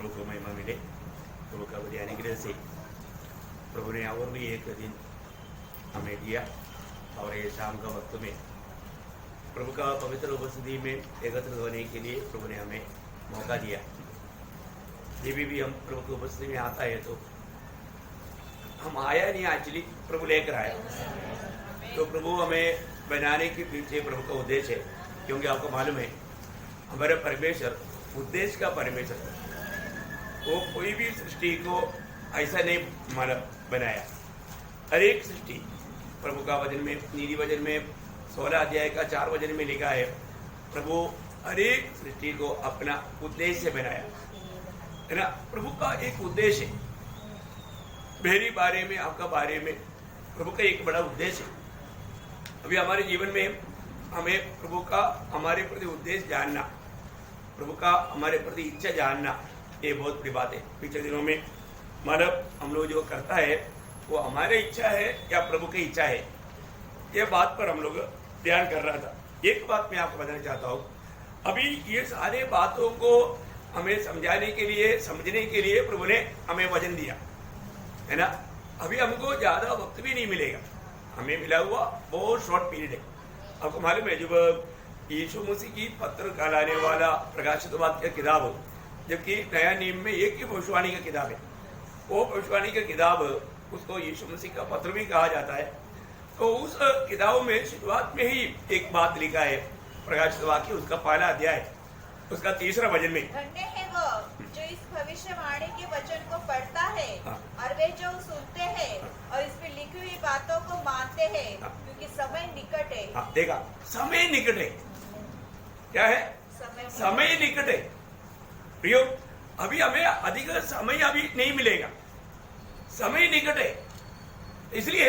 प्रभु को महिमा मिले। प्रभु का बड़े अनुग्रह से प्रभु ने और भी एक दिन हमें दिया और ये शाम का वक्त में प्रभु का पवित्र उपस्थिति में एकत्र होने के लिए प्रभु ने हमें मौका दिया। जब भी हम प्रभु की उपस्थिति में आता है तो हम आया नहीं, एक्चुअली प्रभु लेकर आया। तो प्रभु हमें बनाने के पीछे प्रभु का उद्देश्य है, क्योंकि आपको मालूम है हमारे परमेश्वर उद्देश्य का परमेश्वर है। वो कोई भी सृष्टि को ऐसा नहीं बनाया। हर एक सृष्टि प्रभु का वचन में, नीति वचन में 16 अध्याय का 4 वचन में लिखा है, प्रभु हर एक सृष्टि को अपना उद्देश्य से बनाया है ना। प्रभु का एक उद्देश्य है, मेरे बारे में, आपका बारे में प्रभु का एक बड़ा उद्देश्य है। अभी हमारे जीवन में हमें प्रभु का हमारे प्रति उद्देश्य जानना, प्रभु का हमारे प्रति इच्छा जानना, ये बहुत बड़ी बात है। पिछले दिनों में मानव हम लोग जो करता है वो हमारी इच्छा है या प्रभु की इच्छा है, ये बात पर हम लोग ध्यान कर रहा था। एक बात मैं आपको बताना चाहता हूँ, अभी ये सारे बातों को हमें समझाने के लिए, समझने के लिए प्रभु ने हमें वचन दिया है ना। अभी हमको ज्यादा वक्त भी नहीं मिलेगा, हमें मिला हुआ बहुत शॉर्ट पीरियड है। आपको मालूम है जब यीशु मसीह की पत्र कहलाने वाला प्रकाशित वाक्य किताब, जबकि नया नियम में एक ही भविष्यवाणी का किताब है, वो भविष्यवाणी का किताब उसको यीशु मसीह का पत्र भी कहा जाता है। तो उस किताब में शुरुआत में ही एक बात लिखा है, प्रकाशित वाक्य उसका पहला अध्याय उसका 3रा वचन में, धन्य है वो जो इस भविष्यवाणी के वचन को पढ़ता है और वे जो सुनते हैं और इसमें लिखी हुई बातों को मानते हैं, क्योंकि समय निकट है। देखा, समय निकट है। क्या है? समय निकट है। प्रियो, अभी हमें अधिक समय अभी नहीं मिलेगा, समय निकट है। इसलिए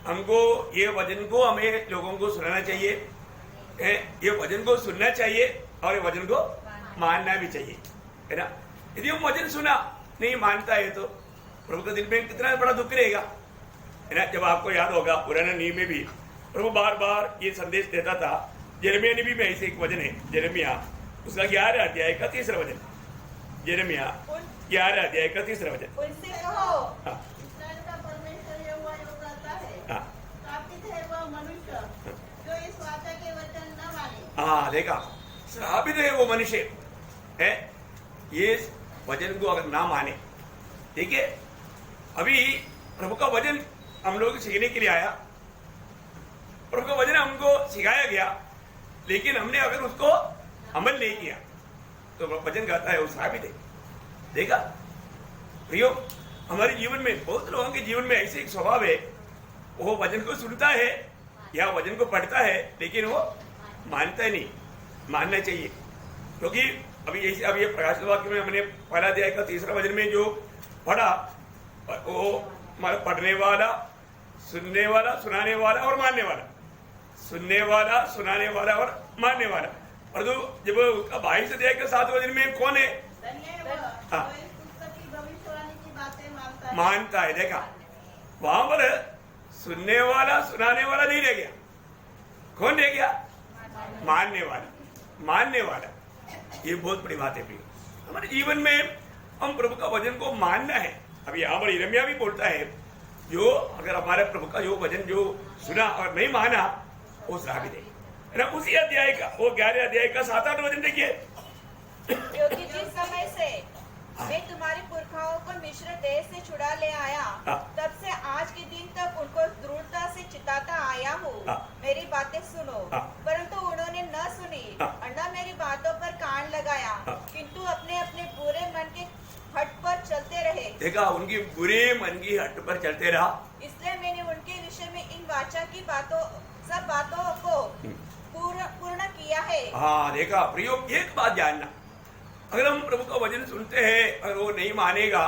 हमको ये वचन को हमें लोगों को सुनाना चाहिए, ये वचन को सुनना चाहिए और ये वचन को मानना भी चाहिए, है ना। यदि हम वचन सुना नहीं मानता है तो प्रभु के दिल में कितना बड़ा दुख रहेगा, है ना। जब आपको याद होगा पुराने नियम में भी प्रभु बार बार ये संदेश देता था। यिर्मयाह नबी में ऐसे एक वचन है, यिर्मयाह उसका 11 अध्याय का 3रा वचन, यिर्मयाह 11 अध्याय का 3रा वचन। उनसे कहो, इस्राएल का परमेश्वर यहोवा यूं कहता है, श्रापित है वह मनुष्य जो इस वाचा के वचन न माने। देखा, श्रापित है वो मनुष्य है, ये वचन को अगर ना माने। ठीक है, अभी प्रभु का वचन हम लोग सीखने के लिए आया, प्रभु का वचन हमको सिखाया गया, लेकिन हमने अगर उसको अमल नहीं किया तो वचन कहता है वो श्रापित है। देखा प्रियो, हमारे जीवन में बहुत लोगों के जीवन में ऐसे एक स्वभाव है, वो वचन को सुनता है या वचन को पढ़ता है लेकिन वो मानता नहीं। मानना चाहिए, क्योंकि अभी जैसे अब ये प्रकाशित वाक्य में हमने पहला अध्याय का 3रा वचन में जो पढ़ा, वो पढ़ने वाला, सुनने वाला, सुनाने वाला और मानने वाला, सुनने वाला, सुनाने वाला और मानने वाला। और जब उसका 22 अध्याय का 7 वचन में कौन है? धन्य है वह जो इस पुस्तक की भविष्यवाणी की बातें मानता है। देखा, वहां पर सुनने वाला, सुनाने वाला नहीं रह गया, कौन रह गया? मानने वाला, मानने वाला। ये बहुत बड़ी बात है प्रिय। हमारे जीवन में हम प्रभु का वचन को मानना है। अभी यहाँ पर यिर्मयाह भी बोलता है, जो अगर हमारे प्रभु का जो वचन जो सुना और नहीं माना वो श्रापित है ना। उसी अध्याय का वो 11 अध्याय का 7-8 वचन देखिए, क्योंकि जिस समय से मैं तुम्हारे पुरखाओं को मिस्र देश से छुड़ा ले आया, तब से आज के दिन तक उनको दृढ़ता से चिताता आया हूँ, मेरी बातें सुनो। परंतु उन्होंने न सुनी और न मेरी बातों पर कान लगाया, किंतु अपने अपने बुरे मन के हट पर चलते रहे। देखा, उनकी बुरे मन की हट पर चलते रहा, इसलिए मैंने उनके विषय में इन वाचा की सब बातों को पूर्ण किया है। देखा प्रियो, एक बात जानना, अगर हम प्रभु का वचन सुनते हैं और वो नहीं मानेगा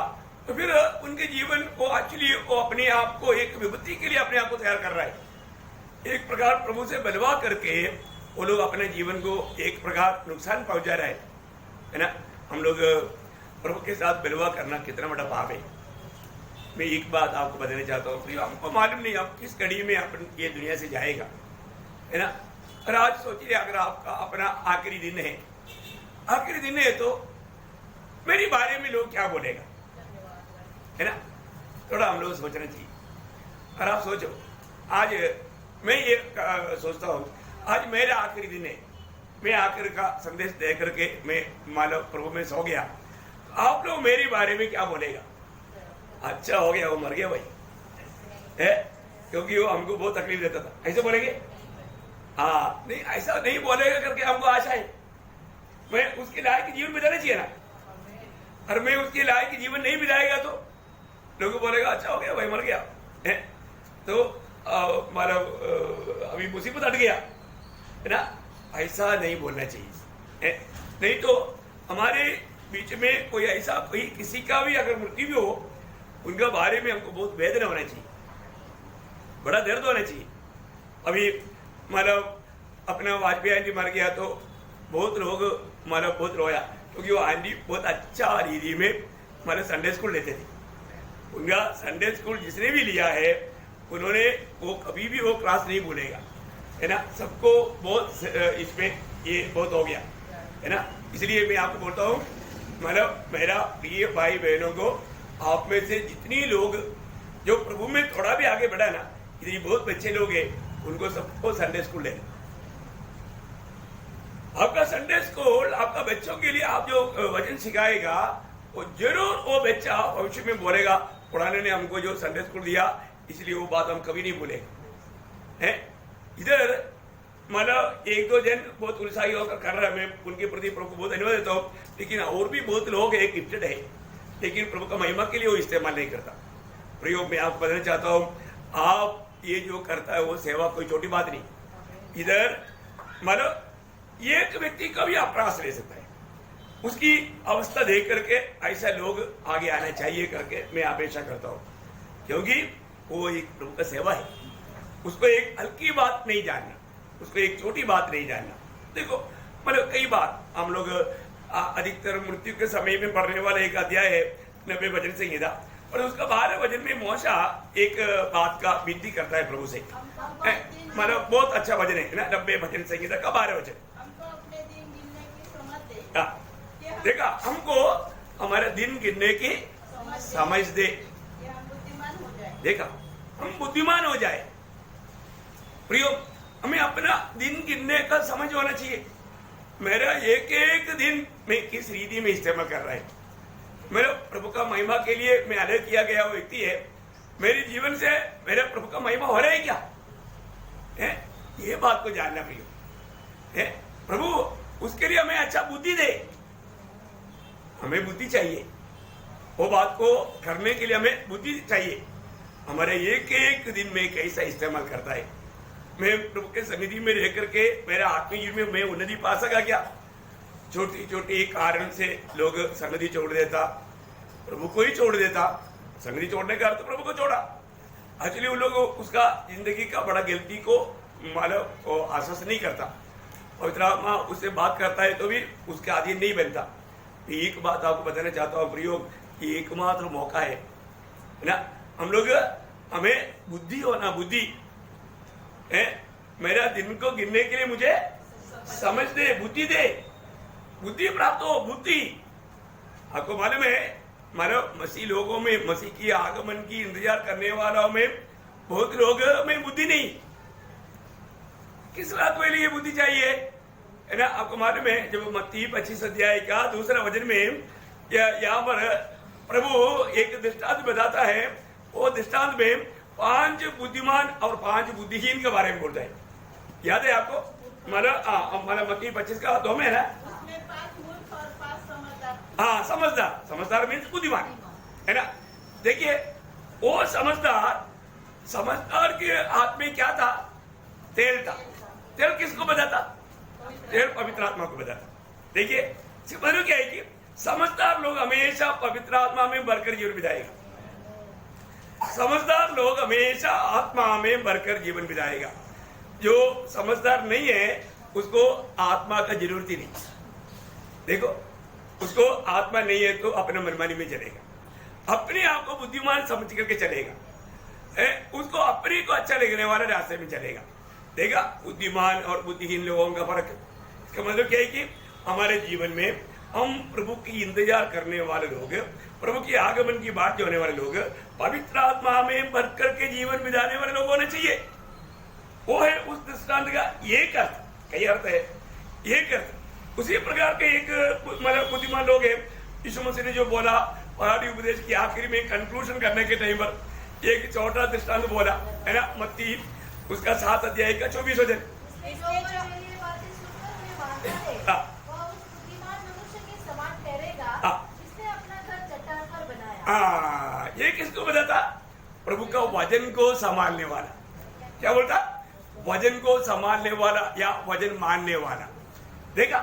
तो फिर उनके जीवन को एक्चुअली वो अपने आप को एक विपत्ति के लिए अपने आप को तैयार कर रहा है। एक प्रकार प्रभु से बलवा करके वो लोग अपने जीवन को एक प्रकार नुकसान पहुंचा रहे है ना। हम लोग प्रभु के साथ बलवा करना कितना बड़ा पाप है। मैं एक बात आपको बताना चाहता हूँ, हमको मालूम नहीं आप किस कड़ी में अपन ये दुनिया से जाएगा, है ना। और आज सोचिए अगर आपका अपना आखिरी दिन है, आखिरी दिन है तो मैं मेरी बारे में लोग क्या बोलेगा, है ना। थोड़ा हम लोग सोचना चाहिए। और आप सोचो, आज मैं ये सोचता हूँ, आज मेरा आखिरी दिन है, मैं आखिर का संदेश दे करके मैं मानो प्रभु में सो गया, आप लोग मेरी बारे में क्या बोलेगा? अच्छा हो गया, वो मर गया भाई, है, क्योंकि वो हमको बहुत तकलीफ देता था, ऐसे बोलेंगे? हाँ, नहीं, ऐसा नहीं बोलेगा करके हमको आशा है। मैं उसके लायक जीवन बिताना चाहिए ना, और मैं उसके लायक जीवन नहीं बिताएगा तो लोग बोलेगा अच्छा हो गया भाई, मर गया है, तो मतलब अभी मुसीबत हट गया, है ना। ऐसा नहीं बोलना चाहिए, है? नहीं तो हमारे बीच में कोई ऐसा, कोई किसी का भी अगर मृत्यु भी हो, उनका बारे में हमको बहुत वेदना होना चाहिए, बड़ा दर्द होना चाहिए। अभी मतलब अपना वाजपेयी जी मर गया तो बहुत लोग मतलब बहुत रोया, क्योंकि वो आंटी बहुत अच्छा रीति में मतलब संडे स्कूल लेते थे। उनका संडे स्कूल जिसने भी लिया है, उन्होंने वो कभी भी वो क्लास नहीं भूलेगा, है ना। सबको बहुत इसमें ये बहुत हो गया, है ना। इसलिए मैं आपको बोलता हूँ, मतलब मेरा प्रिय भाई बहनों को, आप में से जितनी लोग जो प्रभु में थोड़ा भी आगे बढ़ा ना, ये बहुत अच्छे लोग हैं, उनको सबको संडे स्कूल ले। आपका संडे स्कूल आपका बच्चों के लिए आप जो वचन सिखाएगा, वो जरूर वो बच्चा भविष्य में बोलेगा, पुराने ने हमको जो संडे स्कूल दिया, इसलिए वो बात हम कभी नहीं भूलेंगे, हैं। इधर मतलब एक दो जन बहुत उत्साही होकर कर रहा है, मैं उनके प्रति प्रभु को बहुत धन्यवाद देता हूँ, लेकिन और भी बहुत लोग एक गिफ्टेड है, लेकिन प्रभु का महिमा के लिए वो इस्तेमाल नहीं करता। प्रयोग में आपको बताना चाहता हूँ, आप ये जो करता है वो सेवा कोई छोटी बात नहीं। इधर मतलब एक व्यक्ति का भी आप प्रयास ले सकता है, उसकी अवस्था देख करके ऐसा लोग आगे आना चाहिए करके मैं अपेक्षा करता हूँ, क्योंकि वो एक प्रभु का सेवा है। उसको एक हल्की बात नहीं जानना, उसको एक छोटी बात नहीं जानना। देखो मतलब कई बार हम लोग अधिकतर मृत्यु के समय में पढ़ने वाला एक अध्याय है 90 भजन संहिता, और उसका 12 भजन में मोशा एक बात का विनती करता है प्रभु से, मतलब बहुत अच्छा भजन है ना, 90 भजन संहिता का 12 वचन। देखा, हमको हमारे दिन गिनने की समझ दे, देखा हम बुद्धिमान हो जाए। प्रियो, हमें अपना दिन गिनने का समझ होना चाहिए, मेरा एक एक दिन मैं किस रीति में इस्तेमाल कर रहा है। मेरे प्रभु का महिमा के लिए मैं अलग किया गया व्यक्ति है, मेरे जीवन से मेरे प्रभु का महिमा हो रहा है क्या है, ये बात को जानना प्रियो है। प्रभु उसके लिए हमें अच्छा बुद्धि दे, हमें बुद्धि चाहिए, वो बात को करने के लिए हमें बुद्धि चाहिए। हमारे एक एक दिन में कैसा इस्तेमाल करता है। मैं प्रभु के सन्निधि में रह करके मेरा आत्मिक जीवन में मैं उन्नति पा सका क्या? छोटी छोटी कारण से लोग सन्निधि छोड़ देता, प्रभु को ही छोड़ देता। सन्निधि छोड़ने का अर्थ प्रभु को छोड़ा। एक्चुअली उन लोग उसका जिंदगी का बड़ा गलती को मतलब आश्वास नहीं करता, पवित्र आत्मा उससे बात करता है तो भी उसके अधीन नहीं बनता। एक बात आपको बताना चाहता हूँ प्रयोग, ये एकमात्र मौका है ना, हम लोग हमें बुद्धि होना, बुद्धि है। मेरा दिन को गिनने के लिए मुझे समझ दे, बुद्धि दे, बुद्धि प्राप्त हो। बुद्धि आपको मालूम है, मानो मसीह लोगों में, मसीह की आगमन की इंतजार करने वालों में बहुत लोग में बुद्धि नहीं। किस बात के लिए बुद्धि चाहिए है ना? आपको मालूम है, जब मत्ती 25 अध्याय का दूसरा वचन में यहाँ पर प्रभु एक दृष्टांत बताता है। वो दृष्टांत में 5 बुद्धिमान और 5 बुद्धिहीन के बारे में बोलता है। याद है आपको? मतलब मत्ती 25 का 2 में है ना? हाँ, समझदार, समझदार मीन्स बुद्धिमान है ना। देखिए वो समझदार के हाथ में क्या था? तेल था। तेल किसको बताता? तेल पवित्र आत्मा को बताता। देखिए मतलब क्या है कि समझदार लोग हमेशा पवित्र आत्मा में भरकर जीवन बिताएगा। समझदार लोग हमेशा आत्मा में भरकर जीवन बिताएगा। जो समझदार नहीं है उसको आत्मा का जरूरत ही नहीं। देखो उसको आत्मा नहीं है तो अपने मनमानी में चलेगा, अपने आप को बुद्धिमान समझ करके चलेगा, उसको अपने को अच्छा लगने वाले रास्ते में चलेगा। देखा बुद्धिमान और बुद्धिहीन लोगों का फर्क। इसका मतलब क्या है कि हमारे जीवन में हम प्रभु की इंतजार करने वाले लोग, प्रभु की आगमन की बात होने वाले लोग, पवित्र आत्मा में भर करके जीवन बिताने वाले लोग होने चाहिए। वो है उस दृष्टांत का एक अर्थ, कई अर्थ है, एक अर्थ। उसी प्रकार के एक मतलब बुद्धिमान लोग है। यीशु मसीह ने जो बोला पहाड़ी उपदेश की आखिरी में कंक्लूजन करने के टाइम पर एक छोटा दृष्टांत बोला है ना, मत्ती उसका 7 अध्याय का 24 वचन। ये किसको बताता? प्रभु का वजन को संभालने वाला। क्या बोलता? वजन को संभालने वाला या वजन मानने वाला। देखा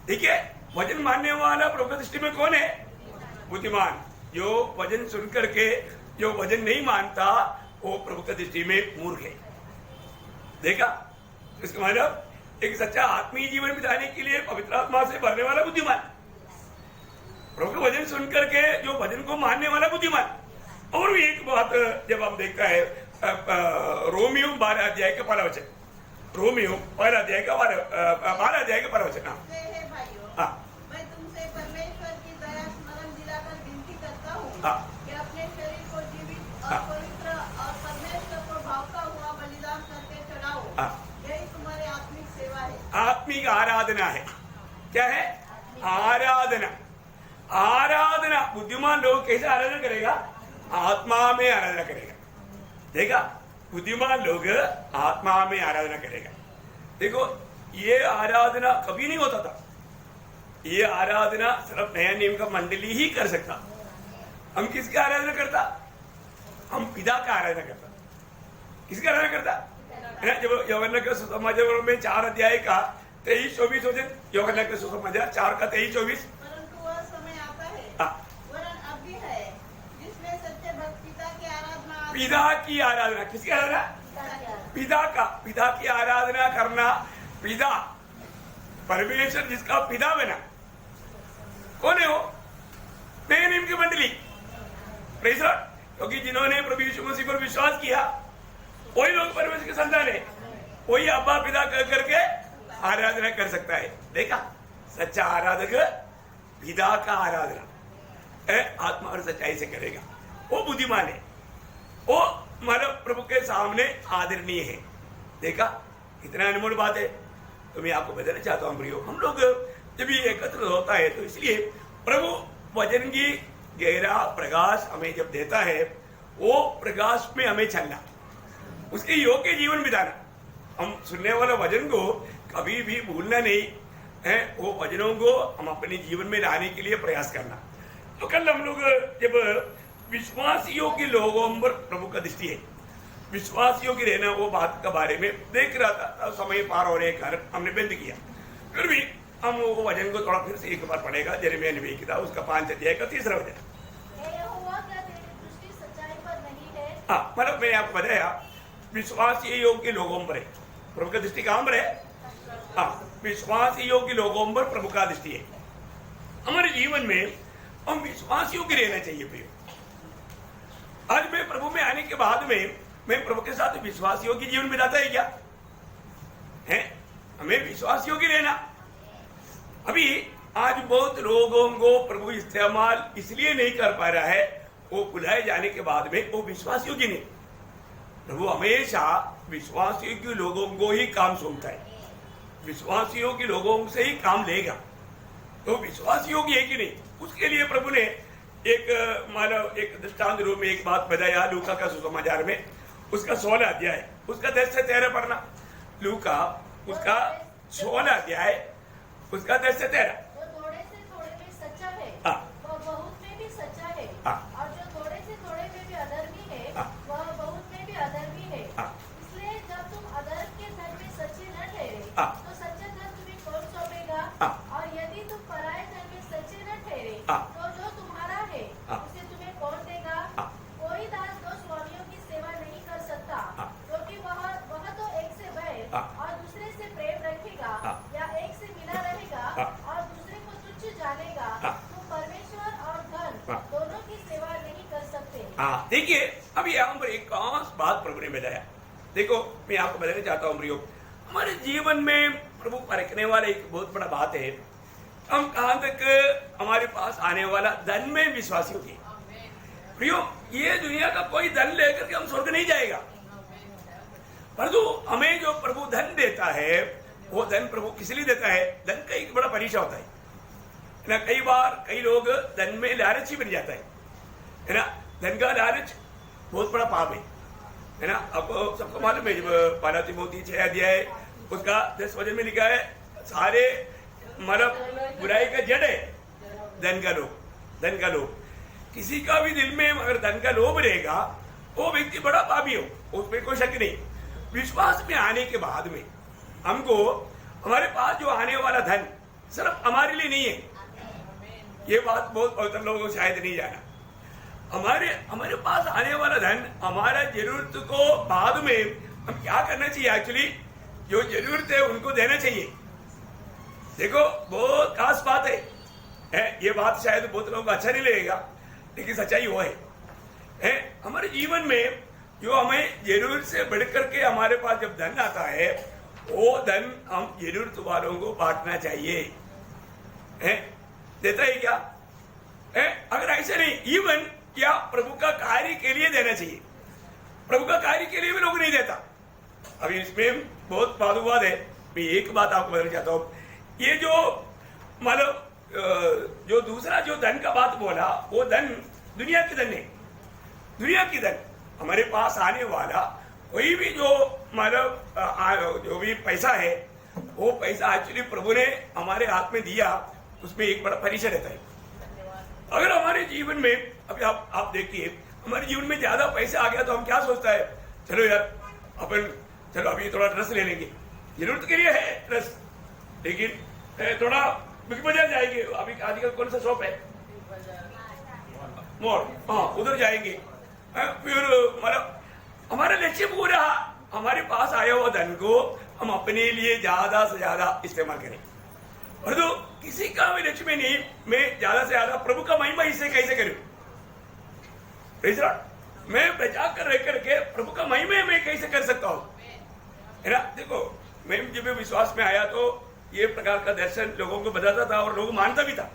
ठीक है, वजन मानने वाला प्रभु की दृष्टि में कौन है? बुद्धिमान। जो वजन सुन करके जो वजन नहीं मानता वो प्रभु की दृष्टि में मूर्ख है। देखा, इसका मतलब एक सच्चा आत्मीय जीवन बिताने के लिए पवित्र आत्मा से भरने वाला बुद्धिमान, प्रभु का वचन सुन करके जो वचन को मानने वाला बुद्धिमान। और भी एक बात जब हम देखता है रोमियो 12 अध्याय का 12 वचन, रोमियो 12 अध्याय का 12 वचन। हाँ, मैं तुमसे परमेश्वर की दया स्मरण दिलाकर विनती करता हूँ कि अपने शरीर को जीवित और पवित्र और परमेश्वर को भावता हुआ बलिदान करके चढ़ाओ, यही तुम्हारी आत्मिक सेवा है। आत्मिक आराधना है। क्या है? आराधना। आराधना बुद्धिमान लोग कैसे आराधना करेगा? आत्मा में आराधना करेगा। देखा, बुद्धिमान लोग आत्मा में आराधना करेगा। देखो, ये आराधना कभी नहीं होता था। ये आराधना सिर्फ नया नियम का मंडली ही कर सकता। हम किसकी आराधना करता? हम पिता का आराधना करता। किसकी आराधना करता? जब यूहन्ना के सुसमाचार में 4 अध्याय का 23-24 वचन, यूहन्ना के सुसमाचार 4 का 23-24। परंतु वह समय आता है, वरन अब भी है, जिसमें सच्चे भक्त पिता की आराधना। पिता की आराधना। किसकी आराधना? पिता का। पिता की आराधना करना। पिता परमेश्वर जिसका पिता बना कौन है? वो नए नियम की मंडली। क्योंकि जिन्होंने प्रभु यीशु मसीह पर विश्वास किया वही लोग परमेश्वर के संतान है। वही अब्बा पिता कह करके आराधना कर सकता है। देखा, सच्चा आराधक पिता का आराधना आत्मा और सच्चाई से करेगा। वो बुद्धिमान है, वो मतलब प्रभु के सामने आदरणीय है। देखा, इतना अनमोल बात है। तो मैं आपको बताना चाहता हूँ प्रियो, हम लोग जब ये एकत्र होता है तो इसलिए प्रभु वचन की गहरा प्रकाश हमें जब देता है, वो प्रकाश में हमें चलना, उसके योग्य जीवन बिताना। हम सुनने वाला वचन को कभी भी भूलना नहीं है। वो वचनों को हम अपने जीवन में लाने के लिए प्रयास करना। तो कल हम लोग जब विश्वासियों के लोगों पर प्रभु का दृष्टि है, विश्वासियों की रहना, वो बात के बारे में देख रहा था। समय पार होने के कारण हमने बंद किया। फिर भी हम वो वचन को थोड़ा फिर से एक बार पढ़ेगा। यिर्मयाह नबी की किताब उसका 5 अध्याय का 3 वचन। हाँ, मतलब मैंने आपको बताया विश्वासी योग्य लोगों पर है प्रभु का दृष्टि। कहां पर है? हाँ, विश्वासी योग्य लोगों पर प्रभु का दृष्टि है। हमारे जीवन में हम विश्वासियों की रहना चाहिए प्रिय। आज मैं प्रभु में आने के बाद में मैं प्रभु के साथ विश्वासियों की जीवन बिताता है क्या है? हमें विश्वासियों की रहना। अभी आज बहुत लोगों को प्रभु इस्तेमाल इसलिए नहीं कर पा रहा है, वो बुलाए जाने के बाद में वो विश्वासियों की नहीं। प्रभु हमेशा विश्वासियों के लोगों को ही काम सौंपता है, विश्वासियों के लोगों से ही काम लेगा। तो विश्वासियों की है कि नहीं, उसके लिए प्रभु ने एक दृष्टांत रूप में एक बात बताया। लूका का सुसमाचार में उसका 16 अध्याय उसका 10 से 13 पढ़ना। लूका उसका 16 अध्याय उसका 10 से 13। जो थोड़े से थोड़े में सच्चा है, वह बहुत में भी सच्चा है, और जो थोड़े से थोड़े में भी अधर्मी है, वह बहुत में भी अधर्मी है। इसलिए जब तुम अधर्म के धन में सच्चे न ठहरे, तो सच्चा धन तुम्हें कौन सौंपेगा? और यदि तुम पराये धन में सच्चे न ठहरे, तो जो तुम्हारा है उसे तुम्हें कौन देगा? कोई दास 2 स्वामियों की सेवा नहीं कर सकता, क्योंकि वह तो एक से बैर और दूसरे से प्रेम रखेगा, या एक से मिला रहेगा और दूसरे को तुच्छ जानेगा। तो परमेश्वर और धन दोनों की सेवा नहीं कर सकते। देखिए, अभी यहाँ पर एक खास बात प्रभु ने बताया। देखो, मैं आपको बताना चाहता हूँ प्रियो, हमारे जीवन में प्रभु परखने वाला एक बहुत बड़ा बात है हम कहां तक हमारे पास आने वाला धन में विश्वासी होंगे। प्रियो, ये दुनिया का कोई धन लेकर के हम स्वर्ग नहीं जाएगा, परंतु हमें जो प्रभु धन देता है वो धन प्रभु किस लिए देता है? धन का एक बड़ा परीक्षा होता है ना। कई बार कई लोग धन में लालची बन जाता है ना। धन का लालच बहुत बड़ा पाप है ना। आपको सबको मालूम है, जब पहला तिमोथी 6 अध्याय उसका 10 वचन में लिखा है, सारे मतलब बुराई का जड़ है धन का लोभ। धन का लोभ, किसी का भी दिल में अगर धन का लोभ रहेगा वो व्यक्ति बड़ा पापी हो, उसमें कोई शक नहीं। विश्वास में आने के बाद में हमको हमारे पास जो आने वाला धन सिर्फ हमारे लिए नहीं है। ये बात बहुत पवित्र लोगों को शायद नहीं जाना। हमारे पास आने वाला धन हमारा जरूरत को बाद में हम क्या करना चाहिए? एक्चुअली जो जरूरत है उनको देना चाहिए। देखो, बहुत खास बात है। ये बात शायद बहुत लोगों को अच्छा नहीं लगेगा, लेकिन सच्चाई वो है। हमारे जीवन में जो हमें जरूरत से बढ़कर के हमारे पास जब धन आता है, वो धन हम जरूरत वालों को बांटना चाहिए। देता है क्या? अगर ऐसे नहीं, इवन क्या प्रभु का कार्य के लिए देना चाहिए। प्रभु का कार्य के लिए भी लोग नहीं देता। अभी इसमें बहुत वादविवाद है। मैं एक बात आपको बताना चाहता हूँ, ये जो मतलब जो दूसरा जो धन का बात बोला, वो धन दुनिया की धन है। दुनिया की धन हमारे पास आने वाला कोई भी जो मतलब जो भी पैसा है, वो पैसा एक्चुअली प्रभु ने हमारे हाथ में दिया, उसमें एक बड़ा परिचय रहता है। अगर हमारे जीवन में अभी आप देखिए, हमारे जीवन में ज्यादा पैसा आ गया तो हम क्या सोचता है, चलो यार अपन चलो अभी थोड़ा ड्रेस ले लेंगे, जरूरत के लिए है ड्रेस, लेकिन थोड़ा बिग बाजार जाएंगे। अभी आजकल कौन सा शॉप है? मॉल, हाँ उधर जाएंगे। फिर मतलब हमारा लक्ष्य पूरा हमारे पास आया हुआ धन को हम अपने लिए ज्यादा से ज्यादा इस्तेमाल करें। और तो किसी का भी लक्ष्य में नहीं, मैं ज्यादा से ज्यादा प्रभु का महिमा इससे कैसे करूं? मैं बचा कर रह करके प्रभु का महिमा मैं कैसे कर सकता हूं? है ना। देखो, मैं जब विश्वास में आया तो ये प्रकार का दर्शन लोगों को बताता था और लोग मानता भी था,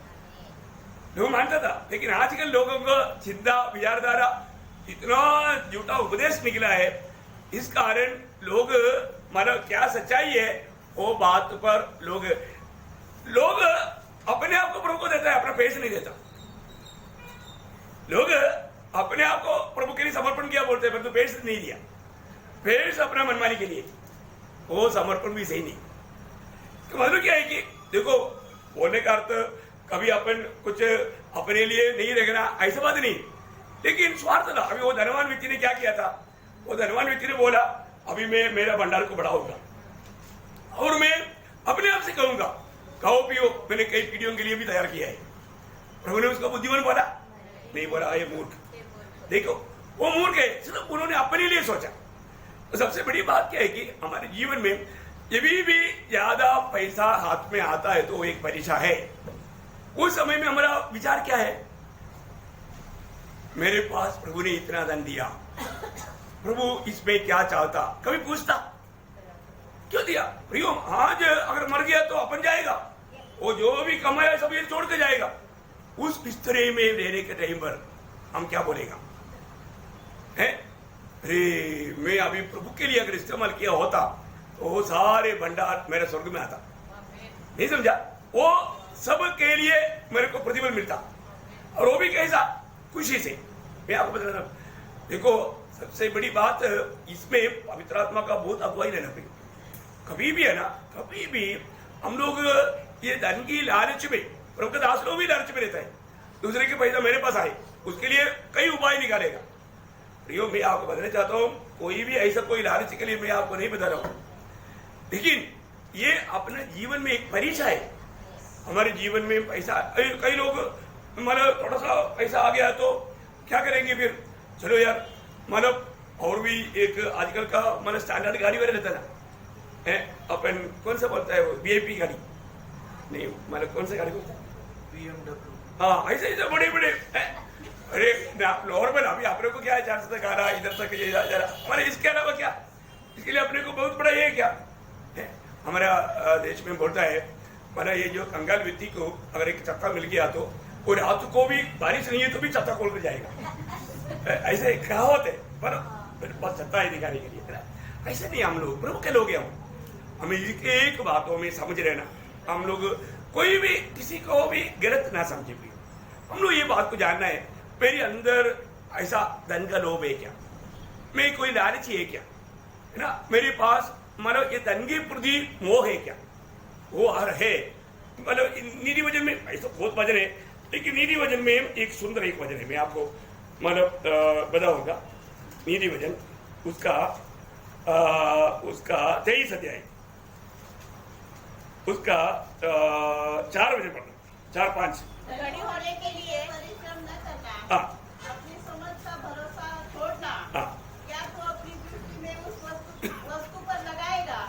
लोग मानता था। लेकिन आजकल लोगों को चिंता विचारधारा इतना झूठा उपदेश निकला है, इस कारण लोग मतलब क्या सच्चाई है वो बात पर लोग अपने आप को प्रभु को देता है, अपना फेस नहीं देता। लोग अपने आप को प्रभु के लिए समर्पण किया बोलते हैं, परंतु फेस नहीं दिया। फेस अपना मनमानी के लिए, वो समर्पण भी सही नहीं। तो मतलब क्या है कि देखो, बोलने का अर्थ कभी अपन कुछ अपने लिए नहीं रखना, ऐसा बात नहीं, लेकिन स्वार्थ था। अभी वो धनवान व्यक्ति ने क्या किया था? वो धनवान व्यक्ति ने बोला, अभी मैं मेरा भंडार को बढ़ाऊंगा और मैं अपने आप से कहूंगा खाओ पियो, मैंने कई पीढ़ियों के लिए भी तैयार किया है। प्रभु ने उसको बुद्धिमान बोला? नहीं बोला, ये मूर्ख। देखो, वो मूर्ख है, सिर्फ उन्होंने अपने लिए सोचा। तो सबसे बड़ी बात क्या है कि हमारे जीवन में जब भी ज्यादा पैसा हाथ में आता है तो एक परीक्षा है। उस समय में हमारा विचार क्या है? मेरे पास प्रभु ने इतना धन दिया, प्रभु इसमें क्या चाहता? कभी पूछता क्यों दिया? प्रियो, आज अगर मर गया तो अपन जाएगा, वो जो भी कमाया सब ये छोड़ के जाएगा। उस बिस्तरे में रहने के टाइम पर हम क्या बोलेगा? अरे मैं अभी प्रभु के लिए अगर इस्तेमाल किया होता तो वो सारे भंडार मेरे स्वर्ग में आता। नहीं समझा? वो सब के लिए मेरे को प्रतिफल मिलता, और वो भी कैसा? खुशी से। मैं आपको बता रहा हूं, देखो सबसे बड़ी बात इसमें पवित्र आत्मा का बहुत अगुवाई लेना पड़ेगा। कभी भी है ना, कभी भी हम लोग ये धन की लालच में, प्रभु का दास लोग भी लालच में रहता है, दूसरे के पैसा मेरे पास आए उसके लिए कई उपाय निकालेगा। प्रियो, मैं आपको बताना चाहता हूं, कोई भी ऐसा कोई लालच के लिए मैं आपको नहीं बता रहा हूं, लेकिन ये अपने जीवन में एक परीक्षा है। हमारे जीवन में पैसा, कई लोग मतलब थोड़ा सा पैसा आ गया तो क्या करेंगे फिर? चलो यार, मतलब और भी एक आजकल का मतलब स्टैंडर्ड गाड़ी वाले रहता ना, अपन कौन सा बोलता है वो, VIP गाड़ी नहीं, मतलब कौन सा गाड़ी बोलता है? BMW। हाँ, ऐसे ऐसे बड़े बड़े। अरे नॉर्मल, अभी अपने को क्या है, 400 तक आ रहा, इधर तक ये जा रहा, हमारे इसके अलावा क्या? इसके लिए अपने को बहुत बड़ा ये क्या है? हमारा देश में बोलता है मतलब ये जो कंगाल व्यक्ति को अगर एक छत्ता मिल गया तो वो रात को भी बारिश नहीं है तो भी छत्ता खोल कर जाएगा। ऐसे कहावत है, पर बस छत्ता है दिखाने के लिए, है ना। ऐसे नहीं हम लोग प्रभु के लोग हैं, हमें एक बातों में समझ रहना, हम लोग कोई भी किसी को भी गलत ना समझे भी, हम लोग ये बात को जानना है मेरे अंदर ऐसा धन का लोभ है क्या, मैं कोई लालची है क्या, है ना, मेरे पास मतलब ये धन के प्रति मोह है क्या, वो हर है। मतलब नीति वचन में ऐसा बहुत वचन है, लेकिन नीति वचन में एक सुंदर एक वचन है, मैं आपको मतलब बताऊंगा। नीति वचन उसका 23 अध्याय उसका 4 वचन पढ़ना, 4-5। धनी होने के लिए परिश्रम न करना, अपनी समझ का भरोसा छोड़ना, या तो अपनी दृष्टि में उस वस्तु पर लगाएगा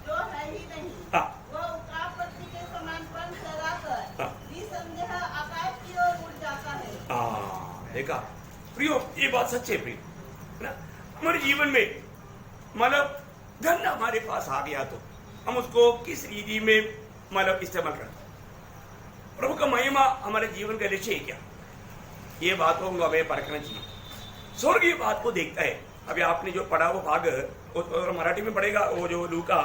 जो है ही नहीं, वह उकापत्ति के समान पंख लगाकर निसंदेह आकाश की ओर उड़ जाता है। देखा प्रियो, ये बात सच्ची है प्रियो, है ना। हमारे जीवन में मतलब धन हमारे पास आ गया तो हम उसको किस रीति में मतलब इस्तेमाल करते, प्रभु का महिमा हमारे जीवन का लक्ष्य है क्या, ये बातों को हमें परखना चाहिए। स्वर्गीय बात को देखता है। अभी आपने जो पढ़ा वो भाग वो मराठी में पढ़ेगा, वो जो लूका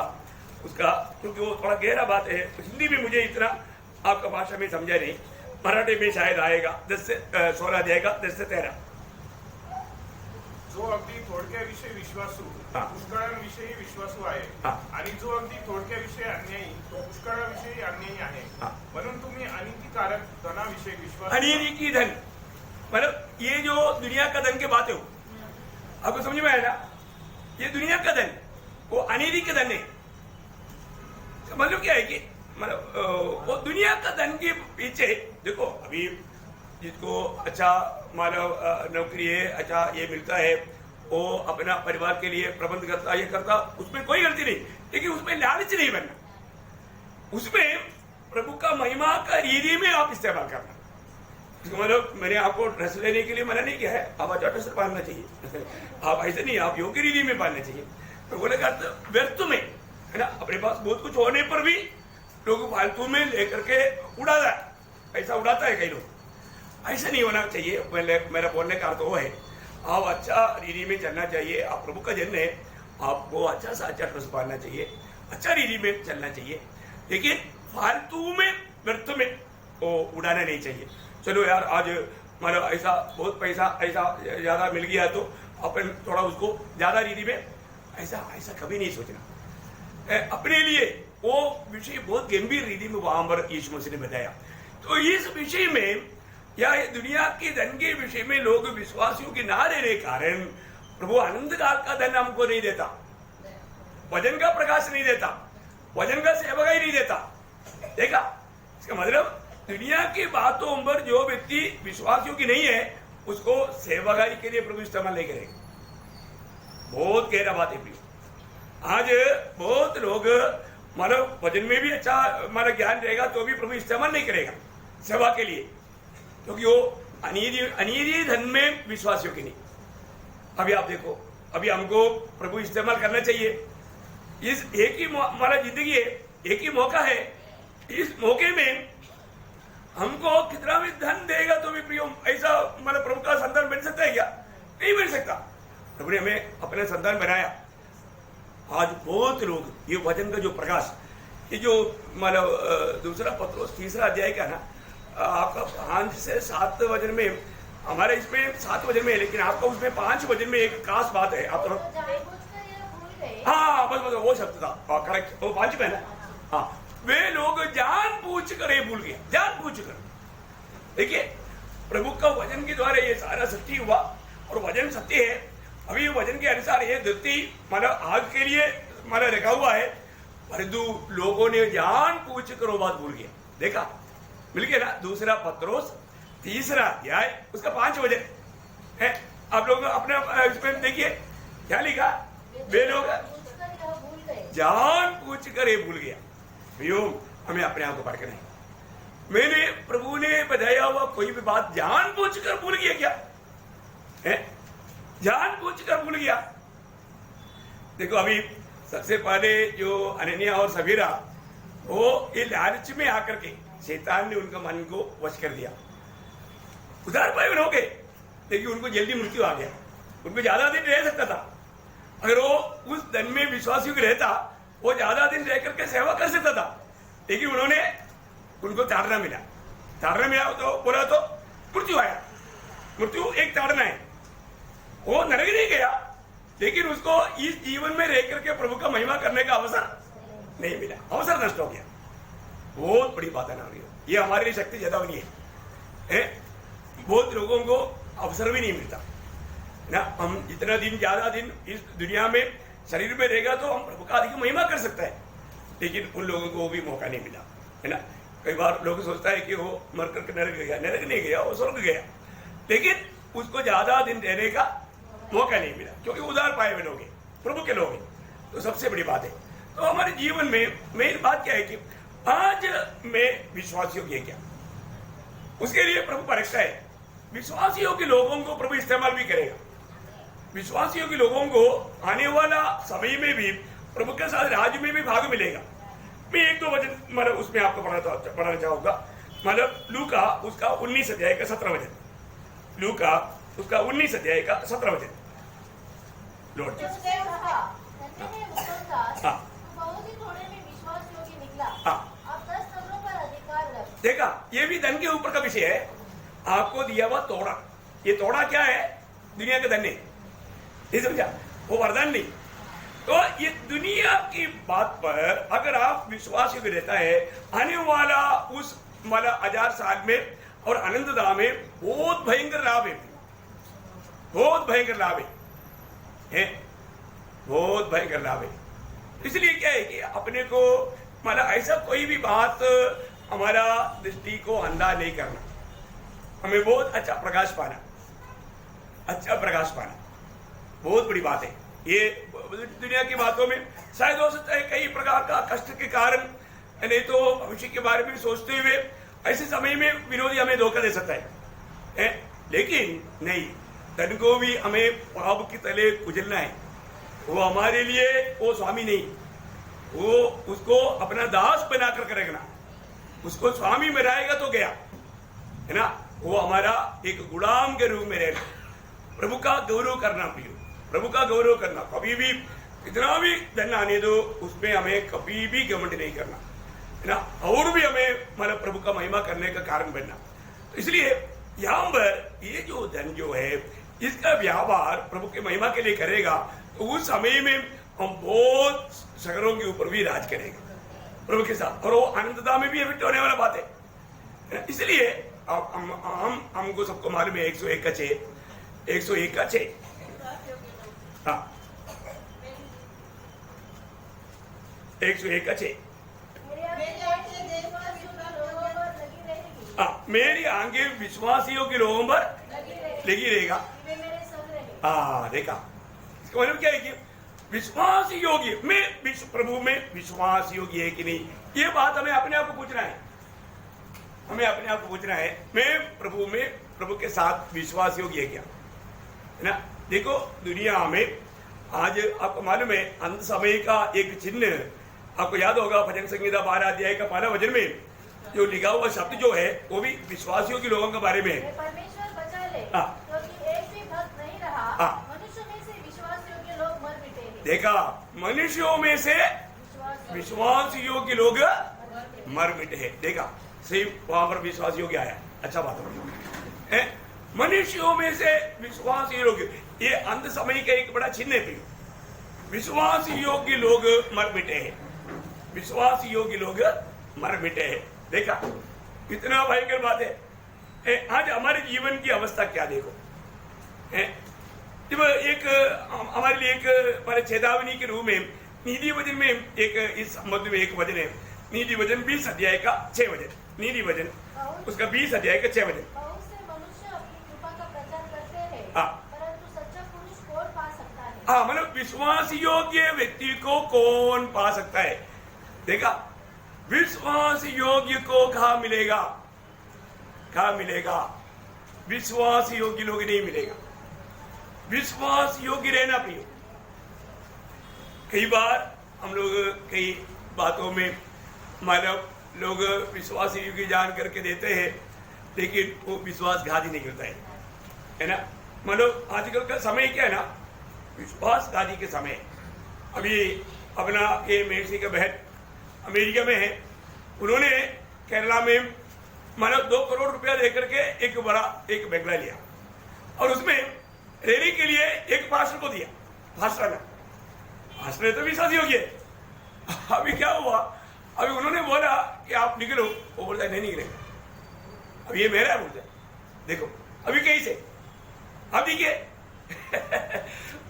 उसका, क्योंकि वो थोड़ा गहरा बात है, हिंदी में मुझे इतना आपका भाषा में समझा नहीं, मराठी में शायद आएगा 16 अध्याय का 10 से 13। जो अगदी थोडक्याविषयी विश्वासू पुष्कळांविषयी विश्वासू आहे, आणि जो अगदी थोडक्याविषयी अन्यायी तो पुष्कळांविषयी अन्यायी आहे, म्हणून तुम्ही अनितिकारक धनाविषयी विश्वास। अनिति धन मतलब ये जो दुनिया का धन की बातें हो, आपको समझ में आया ना, ये दुनिया का धन वो अनिति का धन है। मतलब क्या है कि मतलब वो दुनिया का धन के पीछे देखो, अभी जिसको अच्छा मानव नौकरी है, अच्छा ये मिलता है, वो अपना परिवार के लिए प्रबंध करता, ये करता, उसमें कोई गलती नहीं, लेकिन उसमें लालच नहीं बनना, उसमें प्रभु का महिमा का रीति में आप इस्तेमाल करना। मतलब मैंने आपको ड्रेस लेने के लिए मना नहीं किया है, आप अच्छा ड्रेस पहनना चाहिए, आप ऐसे नहीं, आप योग्य रीति में पहनना चाहिए। प्रभु ने कहा व्यर्थ में, है ना, अपने पास बहुत कुछ होने पर भी लोग फालतू में लेकर के उड़ाता है, पैसा उड़ाता है कई लोग, ऐसा नहीं होना चाहिए। मेरा बोलने का अर्थ वो है, आप अच्छा रीति में चलना चाहिए, आप प्रभु का जन है, आपको अच्छा सा अच्छा ड्रेस पहनना चाहिए, अच्छा रीति में चलना चाहिए, लेकिन फालतू में व्यर्थ में वो उड़ाना नहीं चाहिए। चलो यार आज मतलब ऐसा बहुत पैसा ऐसा ज्यादा मिल गया तो अपन थोड़ा उसको ज्यादा रीति में ऐसा ऐसा कभी नहीं सोचना। अपने लिए वो विषय बहुत गंभीर रीति में वहां पर यीशु मसीह ने बताया। तो इस विषय में या दुनिया के धन के विषय में लोग विश्वासियों के ना रहने के कारण प्रभु आनंद काल का धन हमको नहीं देता, वजन का प्रकाश नहीं देता, वजन का सेवकाई नहीं देता। देखा, इसका मतलब दुनिया की बातों पर जो व्यक्ति विश्वासियों की नहीं है उसको सेवकाई के लिए प्रभु इस्तेमाल नहीं करेगा। बहुत गहरा बात है। आज बहुत लोग मतलब वजन में भी अच्छा हमारा ज्ञान रहेगा तो भी प्रभु इस्तेमाल नहीं करेगा सेवा के लिए, क्योंकि वो अनियत धन में विश्वासियों की नहीं। अभी आप देखो, अभी हमको प्रभु इस्तेमाल करना चाहिए। इस एक ही हमारा जिंदगी है, एक ही मौका है, इस मौके में हमको कितना भी धन देगा तो भी प्रियो ऐसा मतलब प्रभु का संतान बन सकता है क्या? नहीं बन सकता। प्रभु ने हमें अपना संतान बनाया। आज बहुत लोग ये वचन का जो प्रकाश, ये जो मतलब दूसरा पत्रोस 3 अध्याय का ना, आपका 5 से 7 वचन में, हमारे इसमें 7 वचन में है, लेकिन आपका उसमें 5 वचन में एक खास बात है। आप हाँ बस वो शब्द था करेक्ट, वो 5 में है ना। हाँ, वे लोग जानबूझ कर ये भूल गए, जानबूझ कर। देखिए प्रभु का वचन के द्वारा ये सारा सत्य हुआ और वचन सत्य है। अभी वचन के अनुसार ये धरती मतलब आग के लिए मतलब रखा हुआ है, परंतु लोगों ने जानबूझ कर वो बात भूल गया। देखा, मिल गया ना। दूसरा पत्रोस 3 अध्याय उसका 5 वचन है। आप लोग अपने इसमें देखिए क्या लिखा, वे लोग जानबूझ कर ये भूल गया। हमें अपने आप को परखना है। मैंने प्रभु ने बताया हुआ कोई भी बात जानबूझ कर भूल गया क्या है? जानबूझ कर भूल गया। देखो अभी सबसे पहले जो अनन्या और सबीरा वो ये लालच में आकर के शैतान ने उनका मन को वश कर दिया। उदार भाई हो गए, लेकिन उनको जल्दी मृत्यु आ गया। उनको ज्यादा दिन रह सकता था, अगर वो उस धन में विश्वासियों को रहता वो ज्यादा दिन रह करके सेवा कर सकता था, लेकिन उन्होंने उनको ताड़ना मिला तो बोला तो मृत्यु आया। मृत्यु एक ताड़ना है, वो नरक नहीं गया, लेकिन उसको इस जीवन में रह करके प्रभु का महिमा करने का अवसर नहीं मिला, अवसर नष्ट हो गया। बहुत बड़ी बात है ना, ये हमारे लिए शक्ति ज्यादा नहीं है। बहुत लोगों को अवसर भी नहीं मिलता ना। हम जितना दिन ज्यादा दिन इस दुनिया में शरीर में रहेगा तो हम प्रभु का अधिक महिमा कर सकते हैं, लेकिन उन लोगों को भी मौका नहीं मिला, है ना। कई बार लोग सोचता है कि वो मर करके नरक गया, नरक नहीं गया, वो स्वर्ग गया, लेकिन उसको ज्यादा दिन रहने का मौका नहीं मिला, क्योंकि उदार पाए हुए लोग हैं, प्रभु के लोग हैं। तो सबसे बड़ी बात है, तो हमारे जीवन में मेन बात क्या है कि आज मैं विश्वास योग्य है क्या, उसके लिए प्रभु परीक्षा है। विश्वास योग्य लोगों को प्रभु इस्तेमाल भी करेगा। विश्वास योग्य लोगों को आने वाला समय में भी प्रभु के साथ राज्य में भी भाग मिलेगा। मैं एक दो वचन मतलब उसमें आपको पढ़ाना चाहूंगा। मतलब लूका उसका 19 अध्याय का 17 वचन, लूका उसका 19 अध्याय का 17 वचन। लॉर्ड जी उसने कहा, धन्य है उत्तमदास, हाँ। तू बहुत ही थोड़े में विश्वास योग्य निकला, हाँ। अब 10 नगरों पर अधिकार रख। देखा, ये भी धन के ऊपर का विषय है। आपको दिया हुआ तोड़ा, ये तोड़ा क्या है? दुनिया का धन नहीं समझा, वो वरदान नहीं। तो ये दुनिया की बात पर अगर आप विश्वास योग्य रहता है, आने वाला उस मतलब 1000 साल में और अनंतता में बहुत भयंकर लाभ है, बहुत भयंकर लाभ है, बहुत भयंकर लाभ है। इसलिए क्या है कि अपने को मतलब ऐसा कोई भी बात हमारा दृष्टि को अंधा नहीं करना, हमें बहुत अच्छा प्रकाश पाना, अच्छा प्रकाश पाना बहुत बड़ी बात है। ये दुनिया की बातों में शायद हो सकता है कई प्रकार का कष्ट के कारण, नहीं तो भविष्य के बारे में सोचते हुए ऐसे समय में विरोधी हमें धोखा दे सकता है, लेकिन नहीं, धन को भी हमें पाप की तले कुचलना है। वो हमारे लिए वो स्वामी नहीं, वो उसको अपना दास बना कर रखना, उसको स्वामी में रहेगा तो गया, है ना। वो हमारा एक गुलाम के रूप में रहना, प्रभु का गौरव करना, प्रियो प्रभु का गौरव करना। कभी भी इतना भी धन आने दो, उसमें हमें कभी भी घमंड नहीं करना, है ना, और भी हमें मतलब प्रभु का महिमा करने का कारण बनना। तो इसलिए यहाँ पर ये जो धन जो है, इसका व्यवहार प्रभु के महिमा के लिए करेगा, तो उस समय में हम बहुत शहरों के ऊपर भी राज करेगा प्रभु के साथ, और वो अनंतता में भी इफेक्ट होने वाला बात है। इसलिए हमको सबको मालूम है 101 का 6, 101 का 6, हाँ 101 का 6, मेरी आंखें विश्वासियों के लोगों पर लगी रहेगा। हाँ देखा, इसका मतलब क्या है कि विश्वास योग्य मैं प्रभु में विश्वास योग्य है कि नहीं, ये बात हमें अपने आप को पूछना है, हमें अपने आप को पूछना है, मैं प्रभु में प्रभु के साथ विश्वास योग्य है क्या, है ना। देखो दुनिया में आज आपको मालूम है अंत समय का एक चिन्ह, आपको याद होगा भजन संहिता 12 अध्याय का 12 वचन में जो लिखा हुआ शब्द जो है वो भी विश्वासियों के लोगों के बारे में है। परमेश्वर बचा ले, हाँ। क्योंकि एक भी भक्त नहीं रहा, हाँ। मनुष्य में से विश्वास योग्य लोग मर मिटे हैं। देखा, मनुष्यों में से विश्वास योग्य लोग मर मिटे हैं। देखा, सही वहां पर विश्वास योग्य आया, अच्छा बात है। मनुष्यों में से विश्वास योग्य, ये अंत समय का एक बड़ा चिन्ह है। विश्वास योग्य लोग मर मिटे हैं, विश्वास योग्य लोग मर मिटे हैं। देखा, कितना भयंकर बात है। आज हमारे जीवन की अवस्था क्या देखो, जब एक हमारे लिए एक हमारे चेतावनी के रूप में नीति वचन में एक इस संबंध में एक वचन है, नीति वचन 20 अध्याय का 6 वचन, नीति वचन उसका 20 अध्याय का 6 वचन। बहुत से मनुष्य अपनी कृपा का प्रचार करते हैं, हाँ। परंतु सच्चा पुरुष कौन पा सकता है? हाँ, मतलब विश्वास योग्य व्यक्ति को कौन पा सकता है। देखा, विश्वास योग्य को कहाँ मिलेगा, कहाँ मिलेगा, विश्वास योग्य लोग नहीं मिलेगा। विश्वास योग्य रहना प्रियो, कई बार हम लोग कई बातों में मानव लोग विश्वास योग्य जान करके देते हैं, लेकिन वो विश्वासघाती निकलता है ना। मतलब आजकल का समय क्या है ना, विश्वासघाती के समय। अभी अपना ये मेसी का बहन अमेरिका में है, उन्होंने केरला में मतलब 2 करोड़ रुपया देकर के एक बंगला लिया और उसमें रहने के लिए एक पास्टर को दिया। पास्टर तो विश्वास योग्य है। अभी क्या हुआ, अभी उन्होंने बोला कि आप निकलो, वो बोलता है नहीं निकलेगा, अब ये मेरा है, बोलता है देखो अभी कैसे, अब देखिए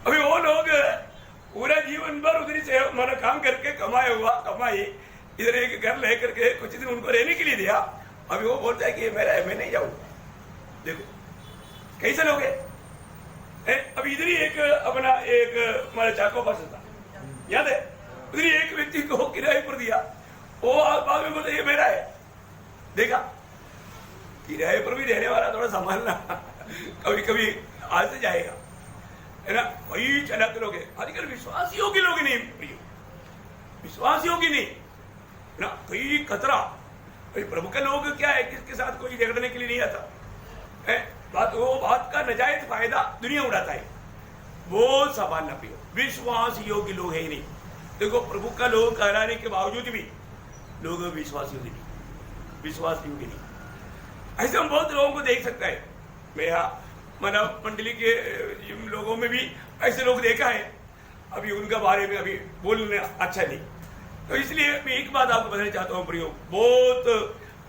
अभी वो लोग पूरा जीवन भर उधर से हमारा काम करके कमाई इधर एक घर ले करके कुछ दिन उनको रहने के लिए दिया। अभी वो बोलता है कि ये मेरा है, मैं नहीं जाऊंगा। देखो कैसे लोग हैं। अभी इधर ही एक अपना एक हमारा चाको पास था, याद है, उधर ही एक व्यक्ति को किराए पर दिया, वो बाद में बोलते ये मेरा है। देखा, किराए पर भी रहने वाला थोड़ा संभालना कभी कभी आज से जाएगा, है ना। वही चलाते लोग हैं आजकल, विश्वास योग्य लोग नहीं, विश्वास योग्य नहीं ना, कई खतरा। प्रभु के लोग क्या है, किसके साथ कोई झगड़ने के लिए नहीं आता है, बात का नजायज फायदा दुनिया उड़ाता है, वो संभालना पियो। विश्वास योग्य लोग है ही नहीं। देखो प्रभु का लोग कहलाने के बावजूद भी लोग विश्वास योग्य नहीं। ऐसे हम बहुत लोगों को देख सकता है। मैं मानव मंडली के लोगों में भी ऐसे लोग देखा है, अभी उनका बारे में अभी बोलना अच्छा नहीं। तो इसलिए मैं एक बात आपको बताना चाहता हूँ प्रियो, बहुत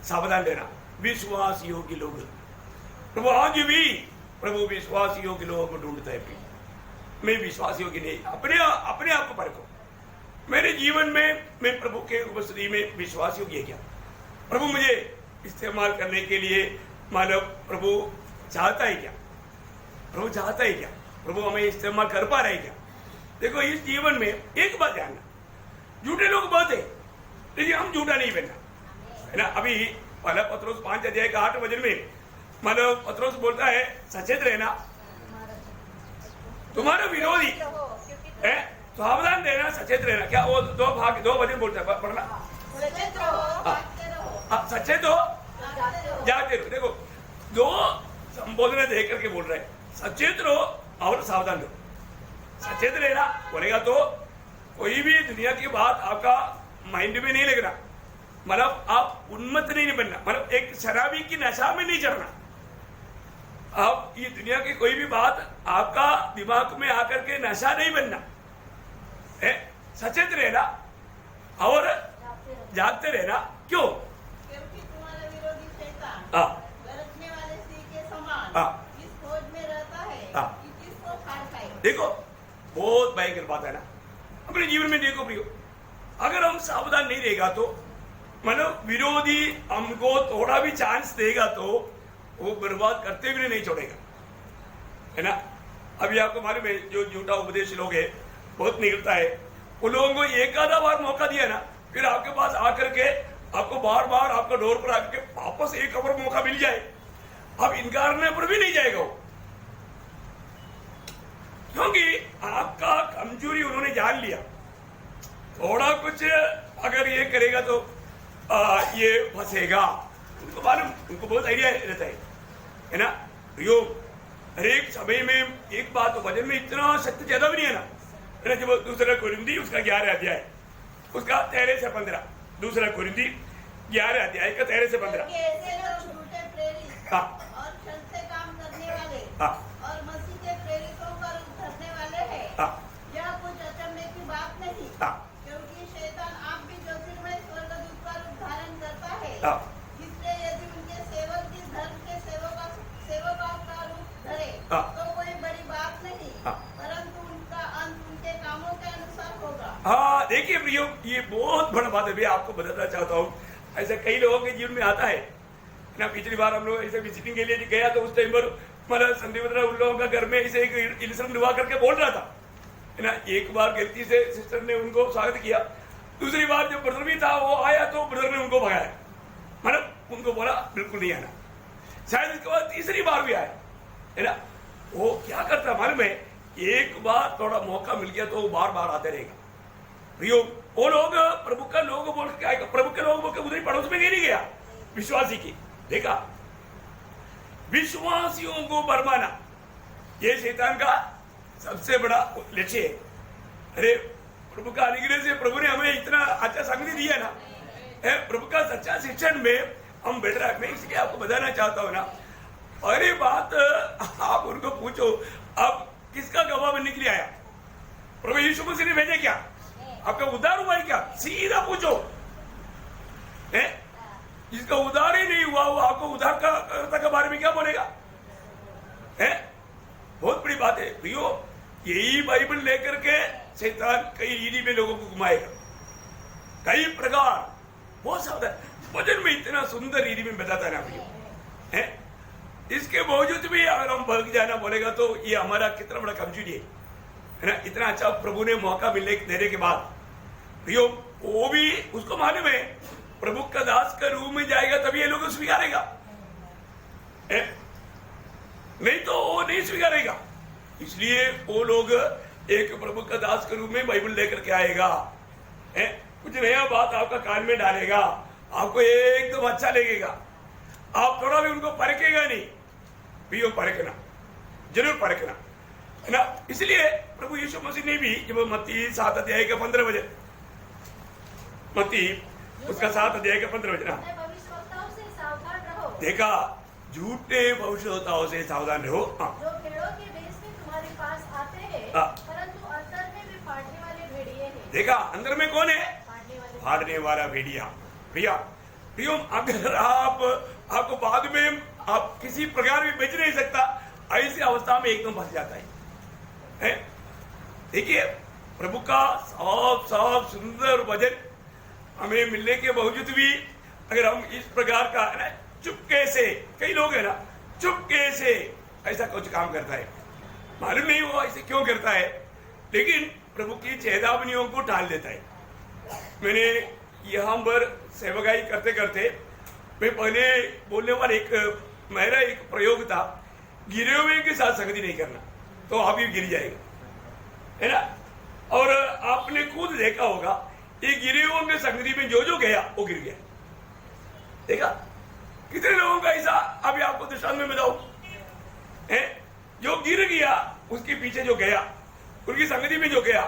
सावधान रहना। विश्वास योग्य लोग, प्रभु आज भी प्रभु विश्वास योग्य लोगों को ढूंढता है। मैं विश्वास योग्य नहीं, अपने आप को परखो। मेरे जीवन में मैं प्रभु के उपस्थिति में विश्वास योग्य है क्या? प्रभु मुझे इस्तेमाल करने के लिए मानव प्रभु चाहता है क्या? प्रभु चाहता है क्या? प्रभु हमें इस्तेमाल कर पा रहे क्या? देखो इस जीवन में एक बात जानना, झूठे लोग बहुत है, लेकिन हम झूठा नहीं बनना, है ना। अभी पहला पत्रोस 5 अध्याय का 8 वचन में मानव पत्रोस बोलता है सचेत रहना, तुम्हारा विरोधी है, सावधान रहना, सचेत रहना। क्या वो दो वचन बोलता है, पढ़ना। सचेत रहो, सचेत हो, जागते रहो। देखो दो संबोधन दे करके बोल रहे हैं, सचेत रहो और सावधान रहो। सचेत रहना बोलेगा तो कोई भी दुनिया की बात आपका माइंड में नहीं लगना, मतलब आप उन्मत्त नहीं बनना, मतलब एक शराबी की नशा में नहीं चढ़ना। आप ये दुनिया की कोई भी बात आपका दिमाग में आकर के नशा नहीं बनना है। सचेत रहना और जागते रहना। क्यों? क्योंकि तुम्हारा विरोधी शैतान गरजने वाले सिंह के समान इस खोज में रहता है कि किसको फाड़ खाए। देखो बहुत भयंकर बात है ना, अपने जीवन में देखो प्रियो, अगर हम सावधान नहीं रहेगा तो मतलब विरोधी हमको थोड़ा भी चांस देगा तो वो बर्बाद करते हुए नहीं छोड़ेगा, है ना। अभी आपको मालूम है जो झूठा उपदेश लोग है बहुत निकलता है, उन लोगों को एक आधा बार मौका दिया ना, फिर आपके पास आकर के आपको बार बार आपका डोर पर आकर के वापस एक और मौका मिल जाए, अब इनकार करने पर भी नहीं जाएगा वो, क्योंकि आपका कमजोरी उन्होंने जान लिया। थोड़ा कुछ अगर ये करेगा तो ये फंसेगा, उनको मालूम, उनको बहुत आइडिया रहता है ना। यो हर एक समय में एक बात, वजन में इतना शक्ति ज्यादा भी नहीं है ना। जब दूसरा कुरिन्दी उसका 11 अध्याय उसका 13 से 15, दूसरा कुरिन्दी 11 अध्याय का 13 से 15। ऐसे लोग झूठे प्रेरित और छल से काम करने वाले और मसीह के प्रेरितों पर उतरने वाले हैं। यह कुछ अचंभे की बात नहीं, क्योंकि शैतान आप भी ज्योतिर्मय स्वर्गदूत का रूप धारण करता है, इसलिए यदि उनके सेवक जिस धर्म के सेवकों का रूप धरे तो कोई बड़ी बात नहीं, परंतु उनका अंत उनके कामों के अनुसार होगा। हाँ देखिए प्रियो, ये बहुत बड़ा बात है, मैं आपको बताना चाहता हूँ। ऐसा कई लोगों के जीवन में आता है ना। पिछली बार हम लोग ऐसे विजिटिंग के लिए गया तो उस टाइम पर मतलब संदीप उन लोगों का घर में ऐसे एक इल्सम दुआ करके बोल रहा था, है ना। एक बार गलती से सिस्टर ने उनको स्वागत किया, दूसरी बार जब ब्रदर भी था वो आया तो ब्रदर ने उनको भगाया, मतलब उनको बोला बिल्कुल नहीं आना। शायद इसके बाद तीसरी बार भी आया, है ना। वो क्या करता मालूम है, एक बार थोड़ा मौका मिल गया तो वो बार बार आते रहेगा। प्रियो वो लोग प्रभु का लोग बोल के आएगा, प्रभु के लोग बोल के उधर ही पड़ोस में नहीं गया विश्वासी की। देखा, विश्वासियों को बरमाना ये शैतान का सबसे बड़ा लक्ष्य है। अरे प्रभु का अनुग्रह से प्रभु ने हमें इतना अच्छा संगति दिया ना, प्रभु का सच्चा शिक्षण में हम बैठ रहे। मैं इसलिए आपको बताना चाहता हूँ ना, अरे बात आप उनको पूछो, अब किसका गवाह बनने के लिए आया? प्रभु यीशु मसीह ने भेजे क्या? आपका उद्धार हुआ है क्या? सीधा पूछो। जिसका उद्धार ही नहीं हुआ वो आपको उद्धार का बारे में क्या बोलेगा? बहुत बड़ी बात है प्रियो। यही बाइबल लेकर के शैतान कई रीति में लोगों को घुमाएगा, कई प्रकार, बहुत सावधान। वचन में इतना सुंदर रीति में बताता है ना प्रियो, इसके बावजूद भी अगर हम भग जाना बोलेगा तो ये हमारा कितना बड़ा कमजोरी है ना। इतना अच्छा प्रभु ने मौका देने के बाद प्रियो, वो भी उसको मालूम है प्रभु का दास का रूप में जाएगा तभी ये लोग स्वीकारेगा, नहीं तो वो नहीं स्वीकारेगा। इसलिए वो लोग एक प्रभु का दास के रूप में बाइबल लेकर के आएगा, कुछ नया बात आपका कान में डालेगा, आपको एकदम अच्छा लगेगा, आप थोड़ा भी उनको परखेगा नहीं। प्रियो, परखना, जरूर परखना, है ना। इसलिए प्रभु यीशु मसीह ने भी जब मत्ती 7 अध्याय के 15 वचन, मत्ती उसका 7 अध्याय के 15 वचन, भविष्यवक्ताओं से सावधान रहो। देखा, झूठे भविष्यवक्ताओं से सावधान रहो। जो भेड़ों के भेष में तुम्हारे पास आते हैं, परंतु अंदर में भी फाड़ने वाले भेड़िए हैं। देखा, अंदर में कौन है? फाड़ने वाला भेड़िया। भैया प्रियो, अगर आपको बाद में आप किसी प्रकार भी बेच नहीं सकता, ऐसी अवस्था में एकदम फंस जाता है। देखिए, प्रभु का साफ साफ सुंदर वचन हमें मिलने के बावजूद भी अगर हम इस प्रकार का है ना, चुपके से, कई लोग है ना चुपके से ऐसा कुछ काम करता है, मालूम नहीं वो ऐसे क्यों करता है, लेकिन प्रभु की चेतावनियों को टाल देता है। मैंने यहाँ पर सेवकाई करते करते मैं पहले बोलने वाला मेरा एक प्रयोग था, गिरे हुए के साथ संगति नहीं करना, तो आप ही गिर जाएगा, है ना। और आपने खुद देखा होगा, ये गिरे हुए के संगति में जो जो गया वो गिर गया। देखा, कितने लोगों का ऐसा अभी आपको दृष्टांत में बताऊं, जो गिर गया उसके पीछे जो गया, उनकी संगति में जो गया,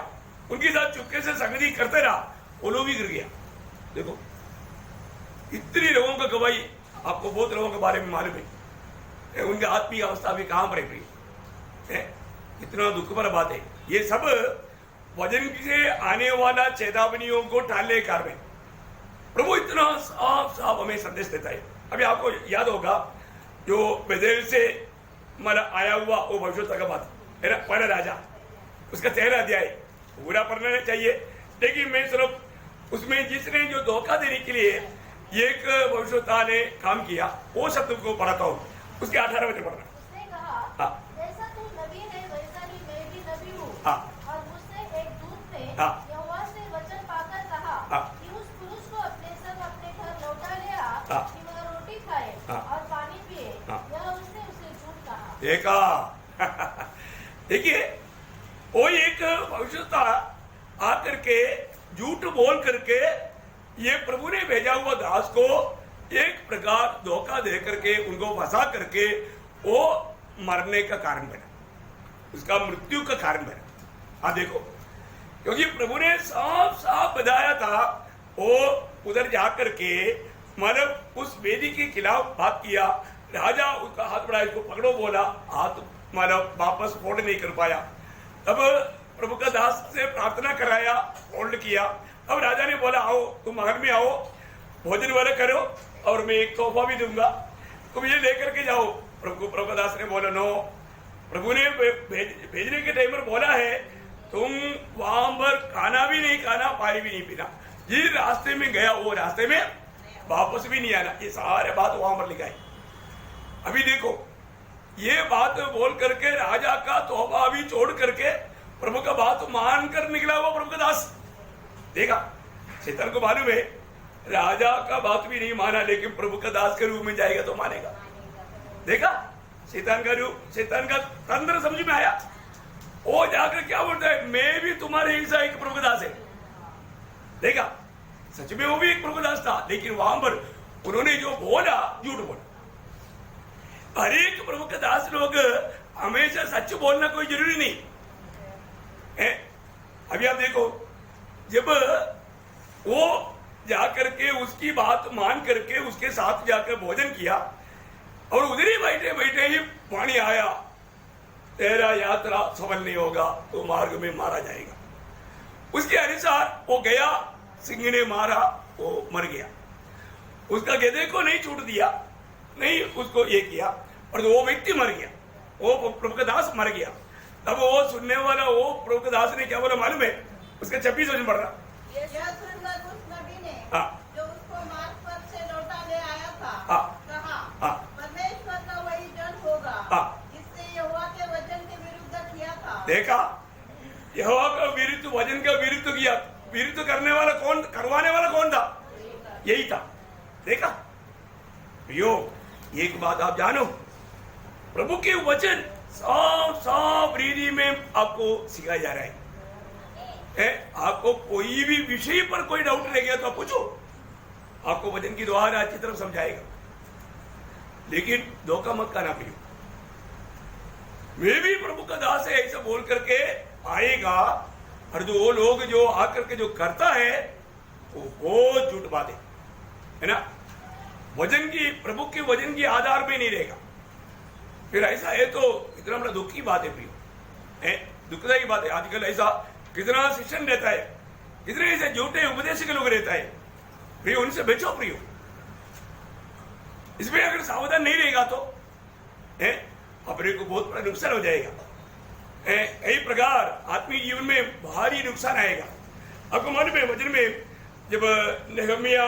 उनके साथ चुपके से संगति करते रहा, वो लोग भी गिर गया। देखो, इतने लोगों का गवाही आपको बहुत लोगों के बारे में मालूम है, उनकी आत्मीय अवस्था भी कहां पर है, इतना दुख भरा बात है। ये सब वचन से आने वाला चेतावनियों को टालने के कारण प्रभु इतना साफ साफ हमें संदेश देता है। अभी आपको याद होगा, जो बेदेल से माना आया हुआ वो भविष्यवक्ता का बात है ना, पहला राजा, उसका 13 अध्याय पूरा पढ़ना चाहिए, लेकिन मैं सिर्फ उसमें जिसने जो धोखा देने के लिए एक भविष्यवक्ता ने काम किया वो शब्द को पढ़ाता हूँ, उसके 18 वचन पढ़ना। उसने कहा, जैसा तू नबी है वैसा ही मैं भी नबी हूँ। और मुझसे एक दूत ने यहोवा से वचन पाकर कहा कि उस पुरुष को अपने संग अपने घर लौटा ले आ, कि वह रोटी खाए और पानी पिए। यह उसने उसे झूठ कहा। देखा, देखिए, वो एक भविष्यवक्ता आकर के झूठ बोल करके ये प्रभु ने भेजा हुआ दास को एक प्रकार धोखा दे करके उनको फंसा करके वो मरने का कारण बना, उसका मृत्यु का कारण बना। हाँ देखो, क्योंकि प्रभु ने साफ साफ बताया था, वो उधर जाकर के मतलब उस वेदी के खिलाफ बात किया, राजा उसका हाथ बढ़ाया, इसको पकड़ो बोला, हाथ मतलब वापस फोल्ड नहीं कर पाया। तब प्रभु का दास से प्रार्थना कराया, फोल्ड किया। अब राजा ने बोला, आओ तुम महल में आओ, भोजन वाले करो और मैं एक तोहफा भी दूंगा, तुम ये लेकर के जाओ। प्रभु का दास ने बोला, नो, प्रभु ने भेजने के टाइम पर बोला है तुम वहां पर खाना भी नहीं खाना, पानी भी नहीं पीना, जिस रास्ते में गया वो रास्ते में वापस भी नहीं आना। ये सारे बात वहां पर लिखा है। अभी देखो, ये बात बोल करके राजा का तोहफा भी छोड़ करके प्रभु का बात मान कर निकला हुआ प्रभु का दास। देखा, शैतान को मालूम है राजा का बात भी नहीं माना, लेकिन प्रभु का दास के रूप में जाएगा तो मानेगा। देखा, शैतान का रूप, शैतान का तंत्र समझ में आया। वो जाकर क्या बोलता है, मैं भी तुम्हारे हिस्सा एक प्रभु का दास है। देखा, सच में वो भी एक प्रभुदास था, लेकिन वहां पर उन्होंने जो बोला झूठ बोला। हर एक प्रभु के दास लोग हमेशा सच बोलना कोई जरूरी नहीं है। अभी आप देखो, जब वो जाकर के उसकी बात मान करके उसके साथ जाकर भोजन किया और उधर ही बैठे बैठे ही वाणी आया, तेरा यात्रा सफल नहीं होगा, तो मार्ग में मारा जाएगा। उसके अनुसार वो गया, सिंह ने मारा, वो मर गया। उसका गधे को नहीं छूट दिया, नहीं उसको ये किया, और वो व्यक्ति मर गया, वो प्रभु का दास मर गया। तब वो सुनने वाला वो प्रभु का दास ने क्या बोला मालूम है? उसका 26 वचन पढ़ रहा। यह सुनकर उस नबी ने हाँ। जो उसको मार्ग पर से लौटा ले आया था हाँ। कहा, हाँ। परमेश्वर का वही जन होगा हाँ। जिससे यहोवा के वचन के विरुद्ध किया था। देखा, यहोवा का विरुद्ध, वचन का विरुद्ध किया। विरुद्ध करने वाला कौन, करवाने वाला कौन था? यही था। देखा यो, एक बात आप जानो, प्रभु के वचन साफ साफ रीति में आपको सिखाया जा रहा है। आपको कोई भी विषय पर कोई डाउट रह गया तो आप पूछो, आपको वचन की द्वारा अच्छी तरफ समझाएगा। लेकिन धोखा मत खाना पियो, मैं भी प्रभु का दास है ऐसा बोल करके आएगा, और जो वो लोग जो आकर के जो करता है वो बहुत झूठ बात है ना। वजन की, प्रभु के वजन की आधार में नहीं रहेगा। फिर ऐसा है तो इतना बड़ा दुख की बात है प्रियो, दुखदायी बात है। आजकल ऐसा कितना शिक्षण रहता है, कितने ऐसे झूठे उपदेश के लोग रहता है प्रियो, उनसे बचो प्रियो। इसमें अगर सावधान नहीं रहेगा तो अपने को बहुत बड़ा नुकसान हो जाएगा। कई प्रकार आत्मीय जीवन में भारी नुकसान आएगा। आपको मालूम है, वचन में जब नेहमिया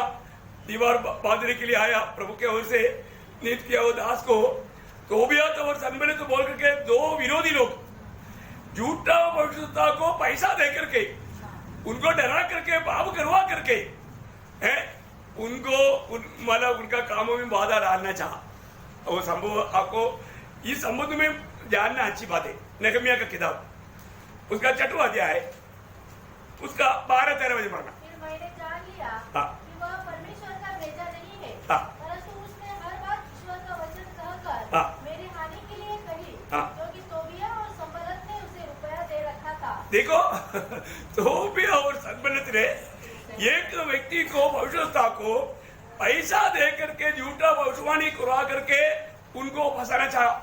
दीवार बांधने के लिए आया, प्रभु के ओर से नियुक्त किया वो दास को, तोबिया और सनबल्लत तो बोल करके दो विरोधी लोग झूठा भविष्यवक्ता को पैसा दे करके, उनको डरा करके, पाप करवा करके उनको मतलब उनका कामों में बाधा डालना चाहा। वो संभव आपको इस संबंध में जानना अच्छी बात है। नेहमिया का किताब उसका 6वां अध्याय है, उसका 12-13 बजे पढ़ना। फिर मैंने जान लिया हाँ। कि वह परमेश्वर का भेजा नहीं है, हाँ। परंतु उसने हर बात ईश्वर का वचन कहकर हाँ। मेरी हानि के लिए कही, हाँ। क्योंकि तोबिया और संबल्लत ने उसे रुपया दे रखा था। देखो तोबिया और सनबल्लत ने एक व्यक्ति को, भविष्यवक्ता को पैसा दे करके झूठा भविष्यवाणी करवा करके उनको फंसाना चाहा।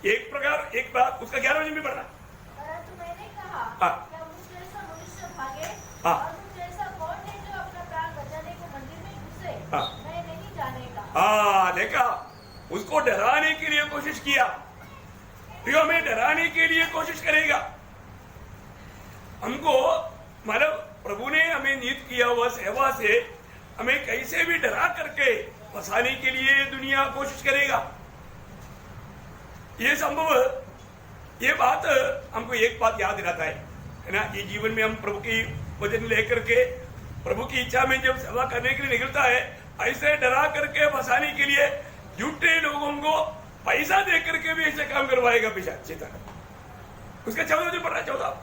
एक प्रकार, एक बात उसका 11 बजे भी पढ़ना। परंतु मैंने कहा, हाँ। क्या मुझ जैसा मनुष्य भागे हाँ। और मुझ जैसा कौन है जो अपना प्राण बचाने को मंदिर में घुसे? हाँ। मैं नहीं जानेगा। हाँ, देखा, उसको डराने के लिए कोशिश किया। तो हमें डराने के लिए कोशिश करेगा। हमको मतलब प्रभु ने हमें नियुक्त किया हुआ सेवा से हमें कैसे भी डरा करके फंसाने के लिए दुनिया कोशिश करेगा। ये संभव, ये बात हमको एक बात याद रहता है ना, ये जीवन में हम प्रभु की वचन लेकर के प्रभु की इच्छा में जब सेवा करने के लिए निकलता है, ऐसे डरा करके फंसाने के लिए झूठे लोगों को पैसा दे करके भी ऐसे काम करवाएगा पिशाच। उसका 14 बजे पढ़ रहा है, 14।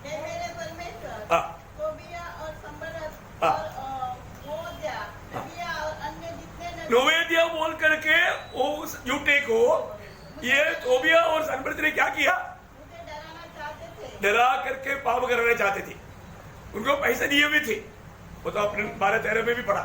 हे मेरे परमेश्वर, हाँ। तोबिया और संबल्लत हाँ। और नोदिया, नबिया और अन्य जितने नबी नोवेदिया बोल करके वो उस झूठे को ये तोबिया और सनबल्लत ने क्या किया? मुझे डराना चाहते थे। डरा करके पाप कराना चाहते थे। उनको पैसे दिए हुए थे। वो तो अपने 12-13 में भी पढ़ा,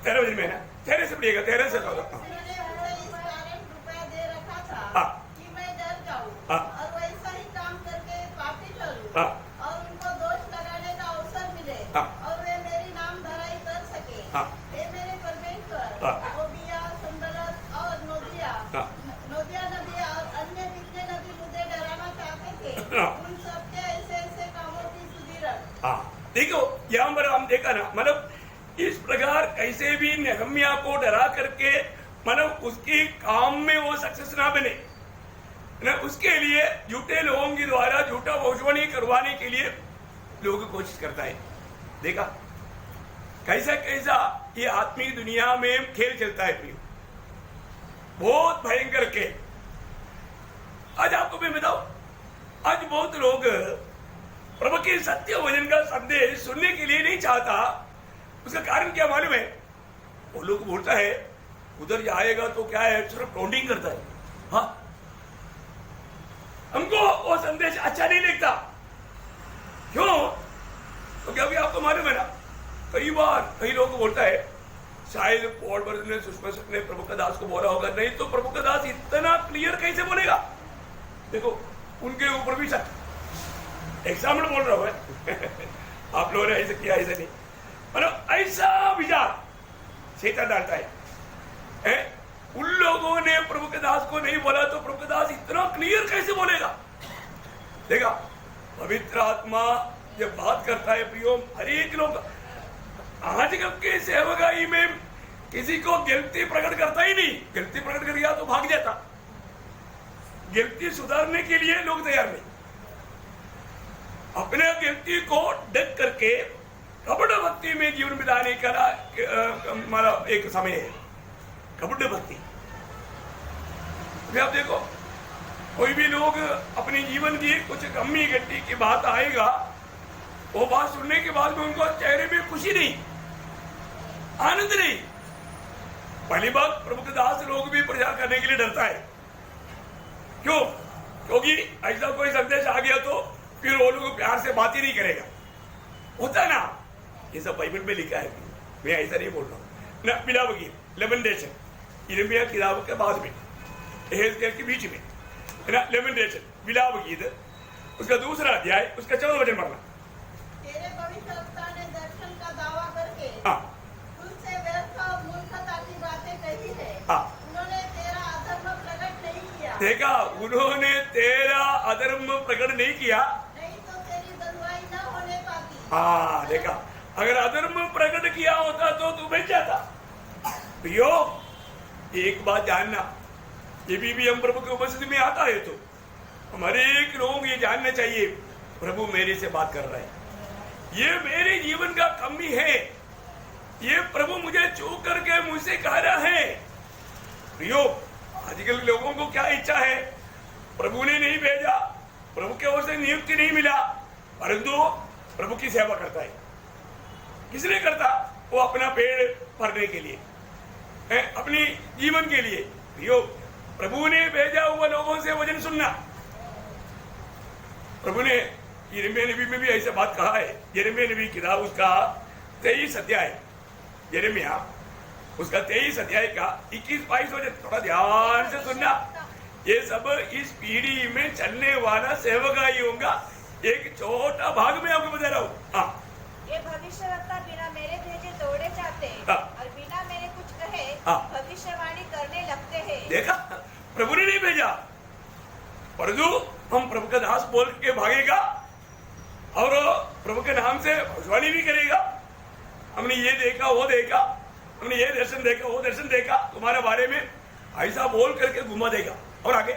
13 बजे में ना, 13 से पढ़िएगा, 13 से 14। उन्होंने मुझे इस कारण रुपया दे रखा था हाँ। कि मैं डर जाऊं हाँ। और वैसा ही काम करके पापी करूं हाँ। और उनको दोष लगाने का अवसर मिले हाँ। और वे मेरी नाम धराई कर सके। हाँ। हे मेरे परमेश्वर, हाँ। तोबिया, संबल्लत और नोदिया, हाँ। नोदिया नबी और अन्य जितने नबी मुझे डराना चाहते थे, हाँ। उन सबके ऐसे कामों की सुधीरन। हाँ, देखो यहाँ पर हम देखा ना, मतलब इस प्रकार कैसे भी नेहमिया को डरा करके मतलब उसकी काम में वो सक्सेस ना बने ना, उसके लिए झूठे लोगों के द्वारा झूठा भविष्यवाणी करवाने के लिए लोग कोशिश करता है। देखा कैसा कैसा ये आत्मिक दुनिया में खेल चलता है प्रियो, बहुत भयंकर खेल। आज आपको मैं बताऊं, आज बहुत लोग प्रभु के सत्य वचन का संदेश सुनने के लिए नहीं चाहता, उसका कारण क्या मालूम है? वो लोग बोलता है उधर जाएगा तो क्या है, सिर्फ काउंटिंग करता है। हाँ, हमको वो संदेश अच्छा नहीं लगता। क्यों? तो क्या भी आपको मालूम है ना, कई बार कई लोग बोलता है शायद पॉल बर्ज ने सुषमा ने प्रभुदास को बोला होगा, नहीं तो प्रभुदास इतना क्लियर कैसे बोलेगा? देखो उनके ऊपर भी एग्जाम्पल बोल रहा हूं आप लोगों ने ऐसे किया, ऐसे नहीं, मतलब ऐसा विचार शैतान डालता है। उन लोगों ने प्रभुदास को नहीं बोला तो प्रभुदास इतना क्लियर कैसे बोलेगा? देखा, पवित्र आत्मा जब बात करता है प्रियो, हर एक लोग आजकल के सेवकाई में किसी को गलती प्रकट करता ही नहीं। गलती प्रकट कर गया तो भाग जाता। गलती सुधारने के लिए लोग तैयार नहीं। अपने गलती को डक करके कपट भक्ति में जीवन बिताने का हमारा एक समय है, कपट भक्ति। आप देखो, कोई भी लोग अपने जीवन की कुछ कमी गलती की बात आएगा, वो बात सुनने के बाद में उनको चेहरे में खुशी नहीं, आनंद नहीं। पहली बात, प्रभुदास लोग भी प्रचार करने के लिए डरता है। क्यों? क्योंकि ऐसा कोई संदेश आ गया तो फिर वो लोग प्यार से बात ही नहीं करेगा। होता ना, ये सब बाइबल में लिखा है, मैं ऐसा नहीं बोल रहा हूं ना। मिलावगी लेमेंटेशन, यिर्मयाह किताब के बाद में, एहेजकेल के बीच में ना, लेमेंटेशन मिलावगीत, उसका दूसरा अध्याय, उसका 14 वचन पढ़ना। तेरे भविष्यवक्ता ने दर्शन का दावा करके तुझसे व्यर्थ और मूर्खता की बातें कही है। उन्होंने तेरा अधर्म प्रकट नहीं किया। देखा, उन्होंने तेरा अधर्म प्रकट नहीं किया, नहीं तो तेरी बंधुआई न होने पाती। हाँ देखा, अगर अधर्म प्रकट किया होता तो तू बच जाता। प्रियो, एक बात जानना, ये भी हम प्रभु की उपस्थिति में आता है तो हमारे एक लोग ये जानना चाहिए, प्रभु मेरे से बात कर रहा है, ये मेरे जीवन का कमी है, ये प्रभु मुझे छू करके मुझसे कह रहा है। प्रियो, आजकल लोगों को क्या इच्छा है, प्रभु ने नहीं भेजा, प्रभु के ओर से नियुक्ति नहीं मिला, परंतु प्रभु की सेवा करता है। किसने करता? वो अपना पेड़ भरने के लिए, अपनी जीवन के लिए। प्रियो, प्रभु ने भेजा हुआ लोगों से वचन सुनना। प्रभु ने यिर्मयाह नबी में भी ऐसे बात कहा है। यिर्मयाह नबी किताब उसका 23 अध्याय, यिर्मयाह उसका 23 अध्याय का 21-22 वचन, थोड़ा ध्यान से सुनना। ये सब इस पीढ़ी में चलने वाला सेवकाइयों का एक छोटा भाग में आपको बता रहा हूँ। ये भविष्यवक्ता बिना मेरे भेजे दौड़े जाते और बिना मेरे कुछ कहे भविष्यवाणी करने लगते हैं। देखा, प्रभु ने नहीं भेजा, परंतु हम प्रभु का दास बोल के भागेगा और प्रभु के नाम से भविष्यवाणी भी करेगा। हमने ये देखा, वो देखा, हमने ये दर्शन देखा, वो दर्शन देखा, तुम्हारे बारे में ऐसा बोल करके घुमा देगा। और आगे,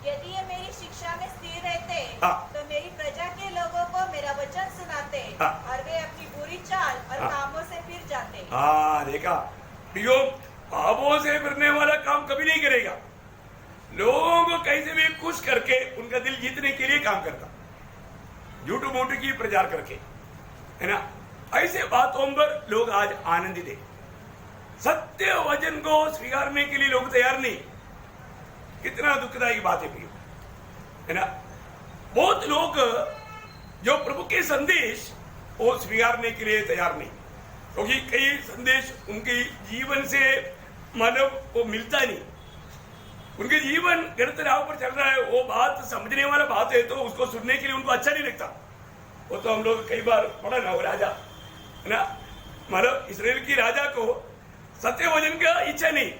यदि ये मेरी शिक्षा में स्थिर रहते तो मेरी प्रजा के लोगों को मेरा वचन सुनाते और वे अपनी बुरी चाल और कामों से फिर जाते। देखा प्रियो, पापों से फिरने वाला काम कभी नहीं करेगा। लोगों को कैसे भी खुश करके उनका दिल जीतने के लिए काम करता, झूठ मूठ की प्रचार करके, है ना। ऐसे बातों पर लोग आज आनंदित है। सत्य वचन को स्वीकारने के लिए लोग तैयार नहीं। कितना दुखदायी बात है प्रियो, है ना। बहुत लोग जो प्रभु के संदेश वो स्वीकारने के लिए तैयार नहीं, क्योंकि कई संदेश उनके जीवन से मानव को मिलता नहीं। उनके जीवन गलत राह पर चल रहा है, वो बात समझने वाला बात है तो उसको सुनने के लिए उनको अच्छा नहीं लगता। वो तो हम लोग कई बार पढ़ा ना, वो राजा है ना, मतलब इसराइल की राजा को सत्य वचन का इच्छा नहीं,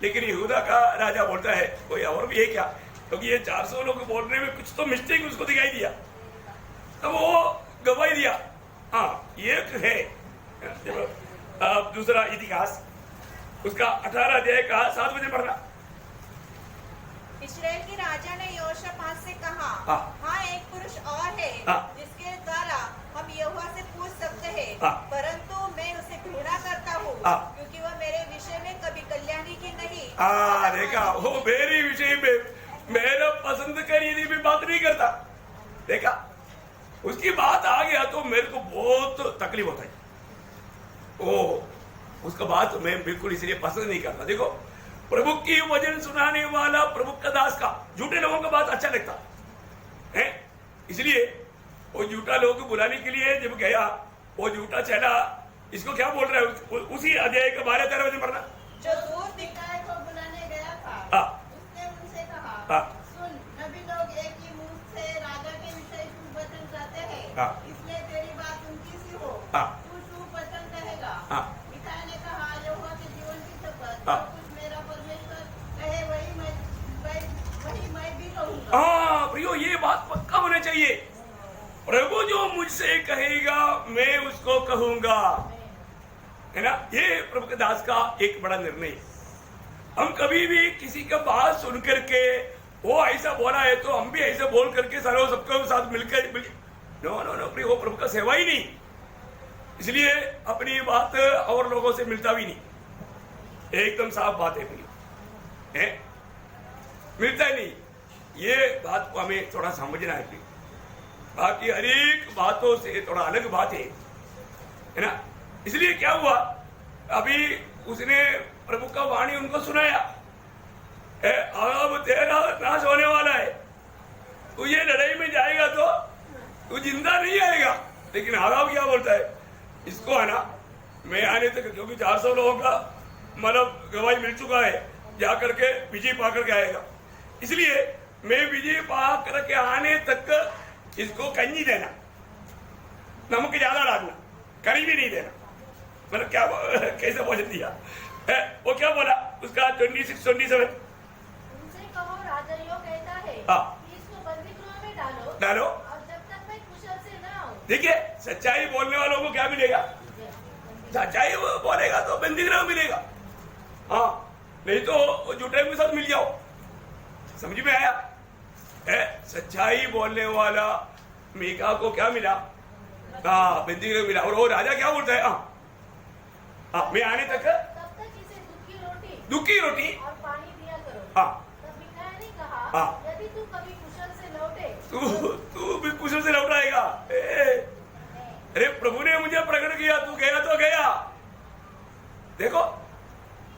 लेकिन यहूदा का राजा बोलता है कोई और भी है क्या, क्योंकि ये 400 लोग बोलने में कुछ तो मिस्टेक उसको दिखाई दिया, तब वो गवाही दिया। हाँ, एक है दूसरा इतिहास उसका 18 अध्याय का 7 वचन पढ़ना। इस्राएल के राजा ने यहोशापात से कहा, हाँ एक पुरुष और है जिसके द्वारा हम यहोवा से पूछ सकते हैं, परंतु मैं उसे घृणा करता हूँ क्योंकि वह मेरे विषय में कभी कल्याणी की नहीं। देखा, वो मेरे विषय में मेरा पसंद करी भी बात नहीं करता। देखा, उसकी बात आ गया तो मेरे को बहुत तकलीफ होता है। ओ उसका बात मैं बिल्कुल इसलिए पसंद नहीं करता। देखो प्रभु की वचन सुनाने वाला प्रभु का दास का झूठे लोगों का बात अच्छा लगता है, इसलिए वो झूठा लोगों को बुलाने के लिए जब गया, वो झूठा चला, इसको क्या बोल रहा है उसी अध्याय का 12-13 वचन पढ़ना। जो दूर मिकाया को बुलाने गया था, हाँ। उसने उनसे कहा, हाँ। सुन, नबी लोग एक ही मुंह से राजा के विषय शुभ वचन कहते हैं, हाँ। इसलिए तेरी बात उनकी सी हो, हाँ। तू शुभ वचन कहेगा। हाँ। मिकाया ने कहा, यहोवा के जीवन की शपथ, हाँ। जो कुछ मेरा परमेश्वर कहे वही मैं भी कहूँगा। हाँ प्रियो, ये बात पक्का होना चाहिए। प्रभु जो मुझसे कहेगा मैं उसको कहूंगा, है ना। ये प्रभु के दास का एक बड़ा निर्णय है। हम कभी भी किसी का बात सुन करके वो ऐसा बोला है तो हम भी ऐसा बोल करके सारे सबके साथ मिलकर नो नो नो प्रियो, वो प्रभु का सेवा ही नहीं, इसलिए अपनी बात और लोगों से मिलता भी नहीं। एकदम साफ बात है प्रियो, है मिलता ही नहीं। ये बात को हमें थोड़ा समझना है प्रियो। बाकी हर एक बातों से थोड़ा अलग बात है ना। इसलिए क्या हुआ, अभी उसने प्रभु का वाणी उनको सुनाया, अब तेरा नाश होने वाला है, तू ये लड़ाई में जाएगा तो तू जिंदा नहीं आएगा। लेकिन आराब क्या बोलता है, इसको है ना, मैं आने तक, क्योंकि 400 लोगों का मतलब गवाही मिल चुका है, जाकर के विजय पा करके आएगा, इसलिए मैं विजय पा करके आने तक इसको कंजी देना, नमक ज्यादा डालना, करी भी नहीं देना। मतलब क्या कैसे भोजन दिया है, वो क्या बोला उसका 26-27 उनसे कहो, राजा यो कहता है कि इसको बंदीगृह में डालो और जब तक मैं कुशल से न आऊं। देखिए सच्चाई बोलने वालों को क्या मिलेगा, सच्चाई वो बोलेगा तो बंदीगृह मिलेगा, हाँ नहीं तो झूठे के साथ मिल जाओ। समझ में आया है। सच्चाई बोलने वाला मीका को क्या मिला, बंदीगृह मिला। और वो राजा क्या बोलता है, मैं आने तक तब तक इसे दुख की रोटी और पानी दिया करो। तब मिकाया ने कहा, यदि तू कभी कुशल से लौटे, तू भी कुशल से लौट आएगा। अरे प्रभु ने मुझे प्रकट किया, तू गया तो गया, देखो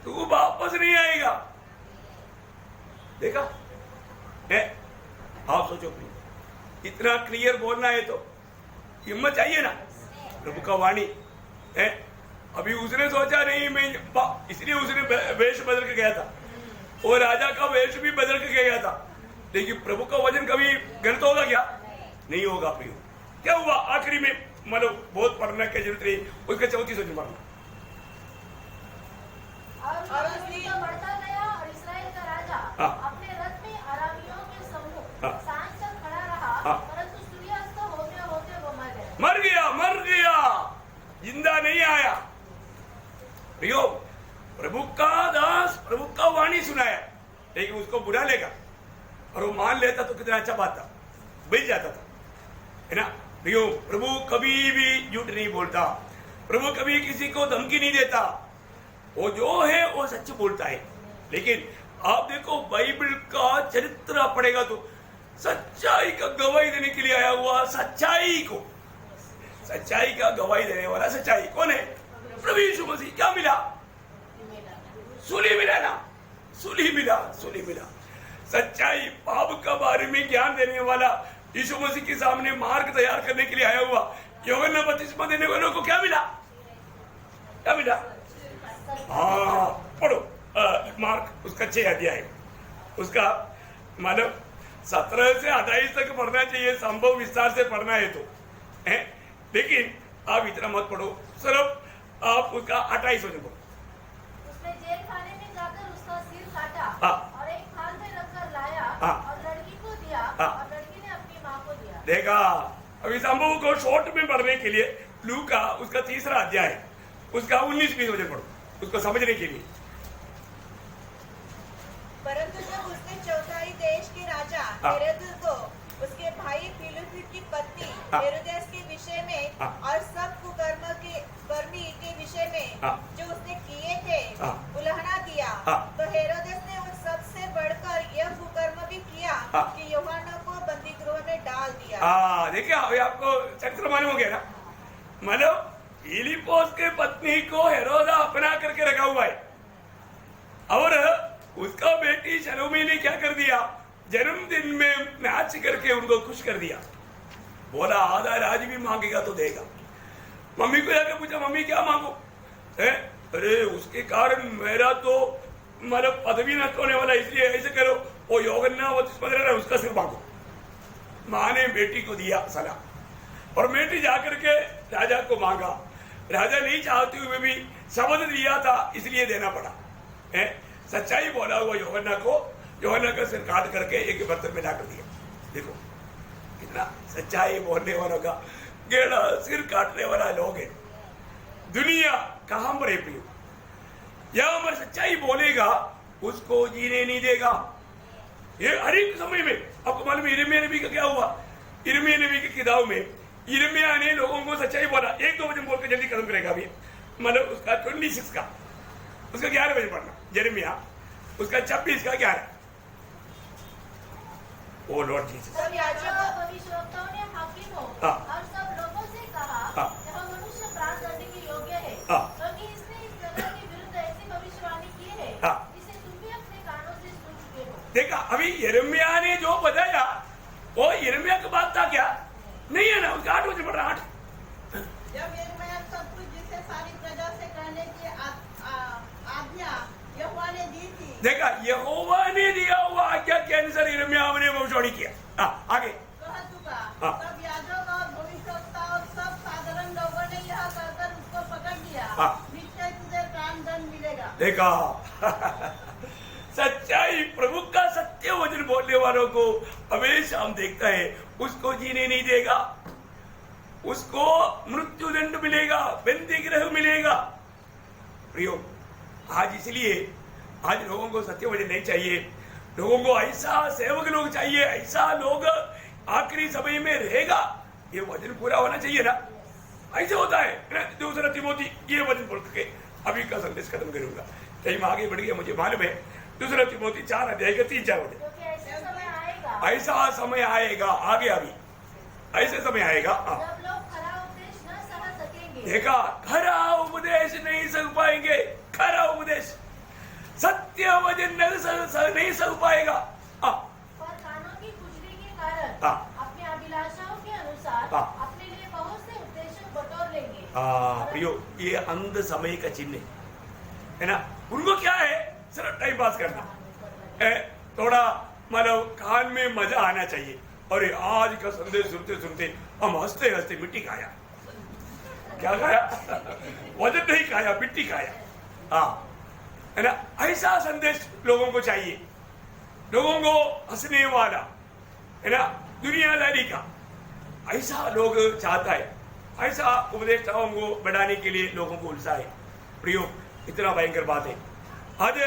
तू वापस नहीं आएगा। देखा है, आप सोचो इतना क्लियर बोलना है तो हिम्मत चाहिए ना। प्रभु का वाणी है। अभी उसने सोचा नहीं मैं, इसलिए उसने वेश बदल के गया था, वो राजा का वेश भी बदल के गया था। लेकिन प्रभु का वचन कभी गलत होगा क्या, नहीं होगा प्रियो। क्या हुआ आखिरी में, मतलब बहुत पढ़ने की जरूरत नहीं, उसका 34 वचन पढ़ना। और युद्ध बढ़ता गया और इस्राएल का राजा अपने रथ में अरामियों के समूह सांझ तक खड़ा रहा, परंतु सूर्यास्त होते होते वो मर गया, जिंदा नहीं आया। प्रियो, प्रभु का दास प्रभु का वाणी सुनाया, लेकिन उसको बुरा लेगा और वो मान लेता तो कितना अच्छा बात था, बच जाता था, है ना। प्रियो, प्रभु कभी भी झूठ नहीं बोलता, प्रभु कभी किसी को धमकी नहीं देता, वो जो है वो सच बोलता है। लेकिन आप देखो बाइबल का चरित्र पढ़ेगा तो सच्चाई का गवाही देने के लिए आया हुआ, सच्चाई का गवाही देने वाला सच्चाई कौन है, प्रभु यीशु मसीह। क्या मिला, सूली मिला ना, सूली मिला। सच्चाई पाप का बारे में ज्ञान देने वाला यीशु मसीह के सामने मार्ग तैयार करने के लिए आया हुआ यूहन्ना बपतिस्मा देने वालों को क्या मिला, हाँ पढ़ो मार्क उसका 6 अध्याय, उसका मतलब 17 से 28 तक पढ़ना चाहिए, संभव विस्तार से पढ़ना है तो है। लेकिन आप इतना मत पढ़ो, सिर्फ आप उसका 28 वचन पढ़ो। उसने जेल खाने में जाकर उसका सिर काटा और एक थाल में रखकर लाया और लड़की को दिया और लड़की ने अपनी माँ को दिया। देखा, अभी संभव को शॉर्ट में पढ़ने के लिए लूका उसका 3रा अध्याय, उसका 19-20 वचन पढ़ो, उसको समझने के लिए। परंतु जब उसने चौथाई देश के राजा हेरोदेस को उसके भाई फिलिप्पुस की पत्नी हेरोदेस के विषय में और सब कुकर्मी के विषय में जो उसने किए थे उल्हाना दिया, तो हेरोदेस ने उन सबसे बढ़कर यह कुकर्म भी किया कि यूहन्ना को बंदीगृह में डाल डाल दिया। देखिए अभी आपको चरित्र मालूम हो गया ना, मतलब फिलिपोस के पत्नी को हेरोदा अपना करके रखा हुआ है और उसका बेटी शलोमी ने क्या कर दिया, जन्मदिन में नाच करके उनको खुश कर दिया। बोला आधा राज भी मांगेगा तो देगा। मम्मी को जाकर पूछा मम्मी क्या मांगो है, अरे उसके कारण मेरा तो मतलब पदवी नष्ट होने वाला, इसलिए ऐसे करो वो योगन्ना वो उसका सिर मांगो। माँ ने बेटी को दिया सलाह और बेटी जाकर के राजा को मांगा। राजा नहीं चाहते हुए भी शब्द लिया था इसलिए देना पड़ा है। सच्चाई बोला हुआ योगन्ना को, योगन्ना का सिर काट करके एक बर्तन में डाल दिया। देखो कितना सच्चाई बोलने वालों का गेड़ा सिर काटने वाला लोग है। दुनिया कहां पर है प्रियो, यहां पर सच्चाई बोलेगा उसको जीने नहीं देगा। ये हर एक समय में आपको मालूम है यिर्मयाह नबी का क्या हुआ। यिर्मयाह नबी की किताब में यिर्मयाह ने लोगों को सच्चाई बोला। एक दो वचन बोल के जल्दी खत्म करेगा अभी, मतलब उसका 26 का, उसका 11 वचन पढ़ना यिर्मयाह, उसका 26 का 11। ओ लॉर्ड जीसस, तब याजकों और भविष्यवक्ताओं ने हाकिमों और सब लोगों से कहा यह मनुष्य प्राण दंड के योग्य है, क्योंकि इसने इस जगह के विरुद्ध ऐसी भविष्यवाणी की है जिसे तुम भी अपने कानों से सुन चुके हो। देखा अभी यिर्मयाह ने जो बताया वो यिर्मयाह की बात था क्या, नहीं है ना। उसका 8 वचन पढ़ रहा 8। जब यिर्मयाह सब कुछ जिसे सारी प्रजा से कहने की आज्ञा यहोवा ने दी थी, देखा यहोवा ने दिया हुआ आज्ञा के अनुसार यिर्मयाह ने भविष्यवाणी किया। आगे कह चुका। तब याजक और भविष्यवक्ता और सब साधारण लोगों ने यह कहकर उसको पकड़ लिया, निश्चय तुझे प्राण दंड मिलेगा। देखा सच्चाई प्रभु का सत्य वचन बोलने वालों को हमेशा हम देखता है उसको जीने नहीं देगा, उसको मृत्यु दंड मिलेगा, बंदी गृह मिलेगा। प्रियो आज इसलिए आज लोगों को सत्य वचन नहीं चाहिए, लोगों को ऐसा सेवक लोग चाहिए, ऐसा लोग आखिरी समय में रहेगा। ये वचन पूरा होना चाहिए ना, ऐसे होता है। दूसरा तिमोथी ये वचन बोल के अभी का संदेश खत्म करूंगा, टाइम आगे बढ़ गया मुझे मालूम है। दूसरा तिमोथी 4 अध्याय का 3-4 वचन। क्योंकि ऐसा समय आएगा, ऐसा समय आएगा, आगे अभी ऐसे समय आएगा जब लोग खरा उपदेश न सह सकेंगे। देखा खरा उपदेश नहीं सह पाएंगे, खरा उपदेश सत्य वचन नहीं सह पाएगा। पर कानों की खुजली के कारण अपनी अभिलाषाओं के अनुसार अपने लिए बहुत से उपदेशक बटोर लेंगे। प्रियो ये अंध समय का चिन्ह है ना। उनको क्या है, सिर्फ टाइम पास करना है, थोड़ा मतलब कान में मजा आना चाहिए। और आज का संदेश सुनते सुनते हम हंसते हंसते मिट्टी खाया। क्या खाया वजन नहीं खाया, मिट्टी खाया। है ना, ऐसा संदेश लोगों को चाहिए, लोगों को हंसने वाला है ना, दुनियादारी का ऐसा लोग चाहता है। ऐसा उपदेष्टाओं को बढ़ाने के लिए लोगों को उत्साह है। प्रियो इतना भयंकर बात है, आज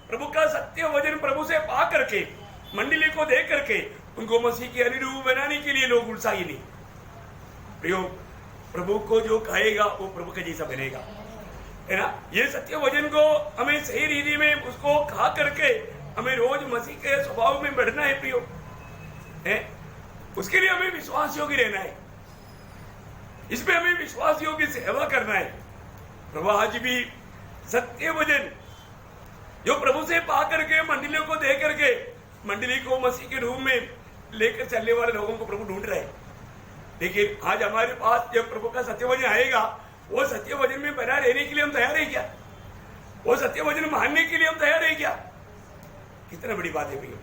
प्रभु का सत्य वचन प्रभु से पा करके मंडली को दे करके उनको मसीह के अनुरूप बनाने के लिए लोग उत्साही नहीं। प्रियो प्रभु को जो कहेगा वो प्रभु के जैसा बनेगा, है ना। ये सत्य वचन को हमें सही रीति में उसको खा करके हमें रोज मसीह के स्वभाव में बढ़ना है प्रियो, है। उसके लिए हमें विश्वास योग्य रहना है, इसमें हमें विश्वास योग्य सेवा करना है। प्रभु आज भी सत्य वचन जो प्रभु से पा करके मंडलियों को दे करके मंडली को मसीह के रूप में लेकर चलने वाले लोगों को प्रभु ढूंढ रहे हैं। लेकिन आज हमारे पास जब प्रभु का सत्य वचन आएगा, वो सत्य वचन में बना रहने के लिए हम तैयार है क्या? वो सत्य वचन मानने के लिए हम तैयार है क्या? कितना बड़ी बात है भैया।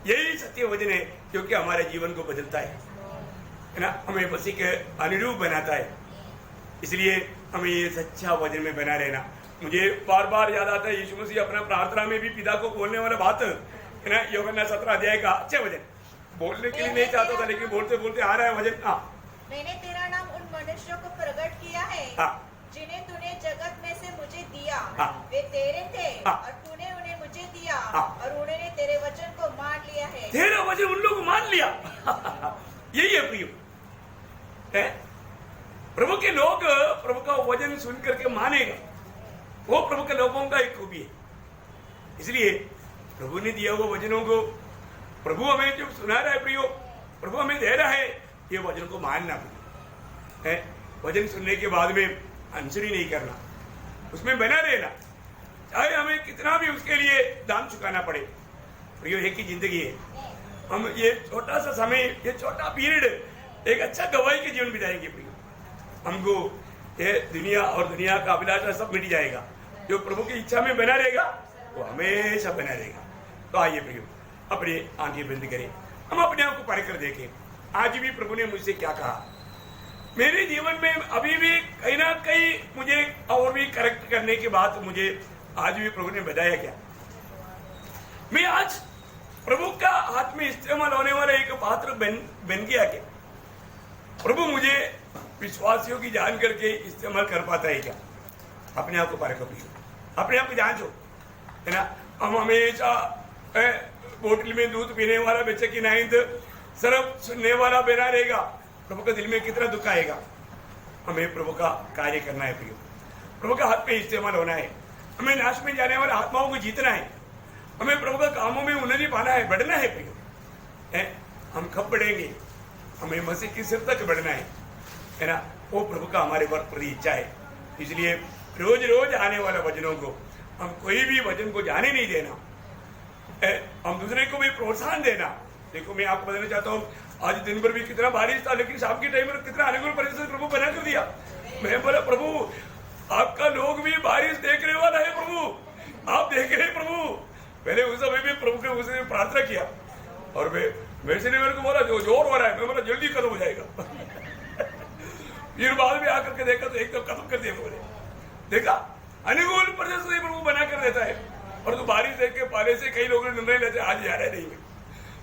यही सत्य वचन है जो कि हमारे जीवन को बदलता है ना, हमें मसीह के अनुरूप बनाता है। इसलिए हमें ये सच्चा वचन में बना रहना। मुझे बार बार याद आता है यीशु मसीह अपना प्रार्थना में भी पिता को बोलने वाला बात है ना, यूहन्ना 17 अध्याय का अच्छे वचन बोलने के लिए नहीं चाहता था, लेकिन बोलते बोलते आ रहा है वचन। मैंने तेरा नाम उन मनुष्यों को प्रकट किया है जिन्हें तूने जगत में से मुझे दिया। वे तेरे थे और तूने उन्हें मुझे दिया और उन्होंने तेरे वचन को मान लिया है। तेरा वचन उन लोगों को मान लिया। यही है प्रियो, है प्रभु के लोग प्रभु का वचन सुन करके मानेगा, वो प्रभु के लोगों का एक खूबी है। इसलिए प्रभु ने दिया हुआ वचनों को प्रभु हमें जो सुना रहा है प्रियो, प्रभु हमें दे रहा है, ये वचन को मानना है। वचन सुनने के बाद में आंसर नहीं करना, उसमें बना रहना, चाहे हमें कितना भी उसके लिए दाम चुकाना पड़े। प्रियो, एक ही जिंदगी है, हम ये छोटा सा समय, ये छोटा पीरियड एक अच्छा गवाही के जीवन बिताएंगे। प्रियो, हमको ये दुनिया और दुनिया का अभिलाषा सब मिट जाएगा, जो प्रभु की इच्छा में बना रहेगा वो हमेशा बना रहेगा। तो आइए प्रियो, अपनी आंखें बंद करें, हम अपने आप को पढ़ कर देखें, आज भी प्रभु ने मुझसे क्या कहा। मेरे जीवन में अभी भी कहीं ना कहीं मुझे और भी करेक्ट करने के बाद मुझे आज भी प्रभु ने बताया क्या। मैं आज प्रभु का हाथ में इस्तेमाल होने वाला एक पात्र बन गया क्या? प्रभु मुझे विश्वासियों की जान करके इस्तेमाल कर पाता है क्या? अपने आप को परखो, अपने आप को जांचो, है ना। हम हमेशा बोतल में दूध पीने वाला बच्चे की नहीं तो सिर्फ सुनने वाला बना रहेगा, प्रभु के दिल में कितना दुख आएगा। हमें प्रभु का कार्य करना है प्रियो, प्रभु का हाथ में इस्तेमाल होना है, हमें नाश में जाने वाले आत्माओं को जीतना है, हमें प्रभु का कामों में उन्नति पाना है, बढ़ना है प्रियो। हम कब बढ़ेंगे? हमें मसीह की सिर तक बढ़ना है ना। वो प्रभु का हमारे वर्ग प्रति इच्छा है। इसलिए रोज रोज आने वाले वचनों को हम कोई भी वचन को जाने नहीं देना, हम दूसरे को भी प्रोत्साहन देना। देखो, मैं आपको बताना चाहता हूँ, आज दिन भर भी कितना बारिश था, लेकिन शाम के टाइम पर कितना अनुकूल परिस्थिति प्रभु बना कर दिया। मैं बोला, प्रभु आपका लोग भी बारिश देखने वाला है, प्रभु आप देख रहे प्रभु। पहले उस समय भी प्रभु के उसे प्रार्थना किया, और वैसे ने मेरे को बोला जो जोर हो रहा है, मैं बोला जल्दी खत्म हो जाएगा। फिर बाद में आकर के देखा तो एकदम खत्म कर दिया। बोले देखा, अनुकूल परिस्थिति प्रभु बना कर देता है। और तो बारिश देख के पहले से कई लोग निर्णय लेते आज जा रहे नहीं,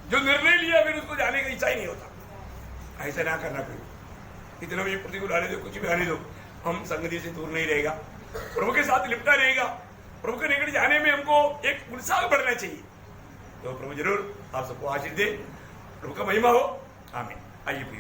जो निर्णय लिया फिर उसको जाने का इच्छा ही नहीं होता। ऐसा ना करना पड़ेगा। इतना भी प्रतिकूल आने दो, कुछ भी आने दो, हम संगति से दूर नहीं रहेगा, प्रभु के साथ लिपटा रहेगा। प्रभु के निकट जाने में हमको एक उत्साह बढ़ना चाहिए। तो प्रभु जरूर आप सबको आशीष दे, प्रभु का महिमा हो। आमीन। आइए प्रियो।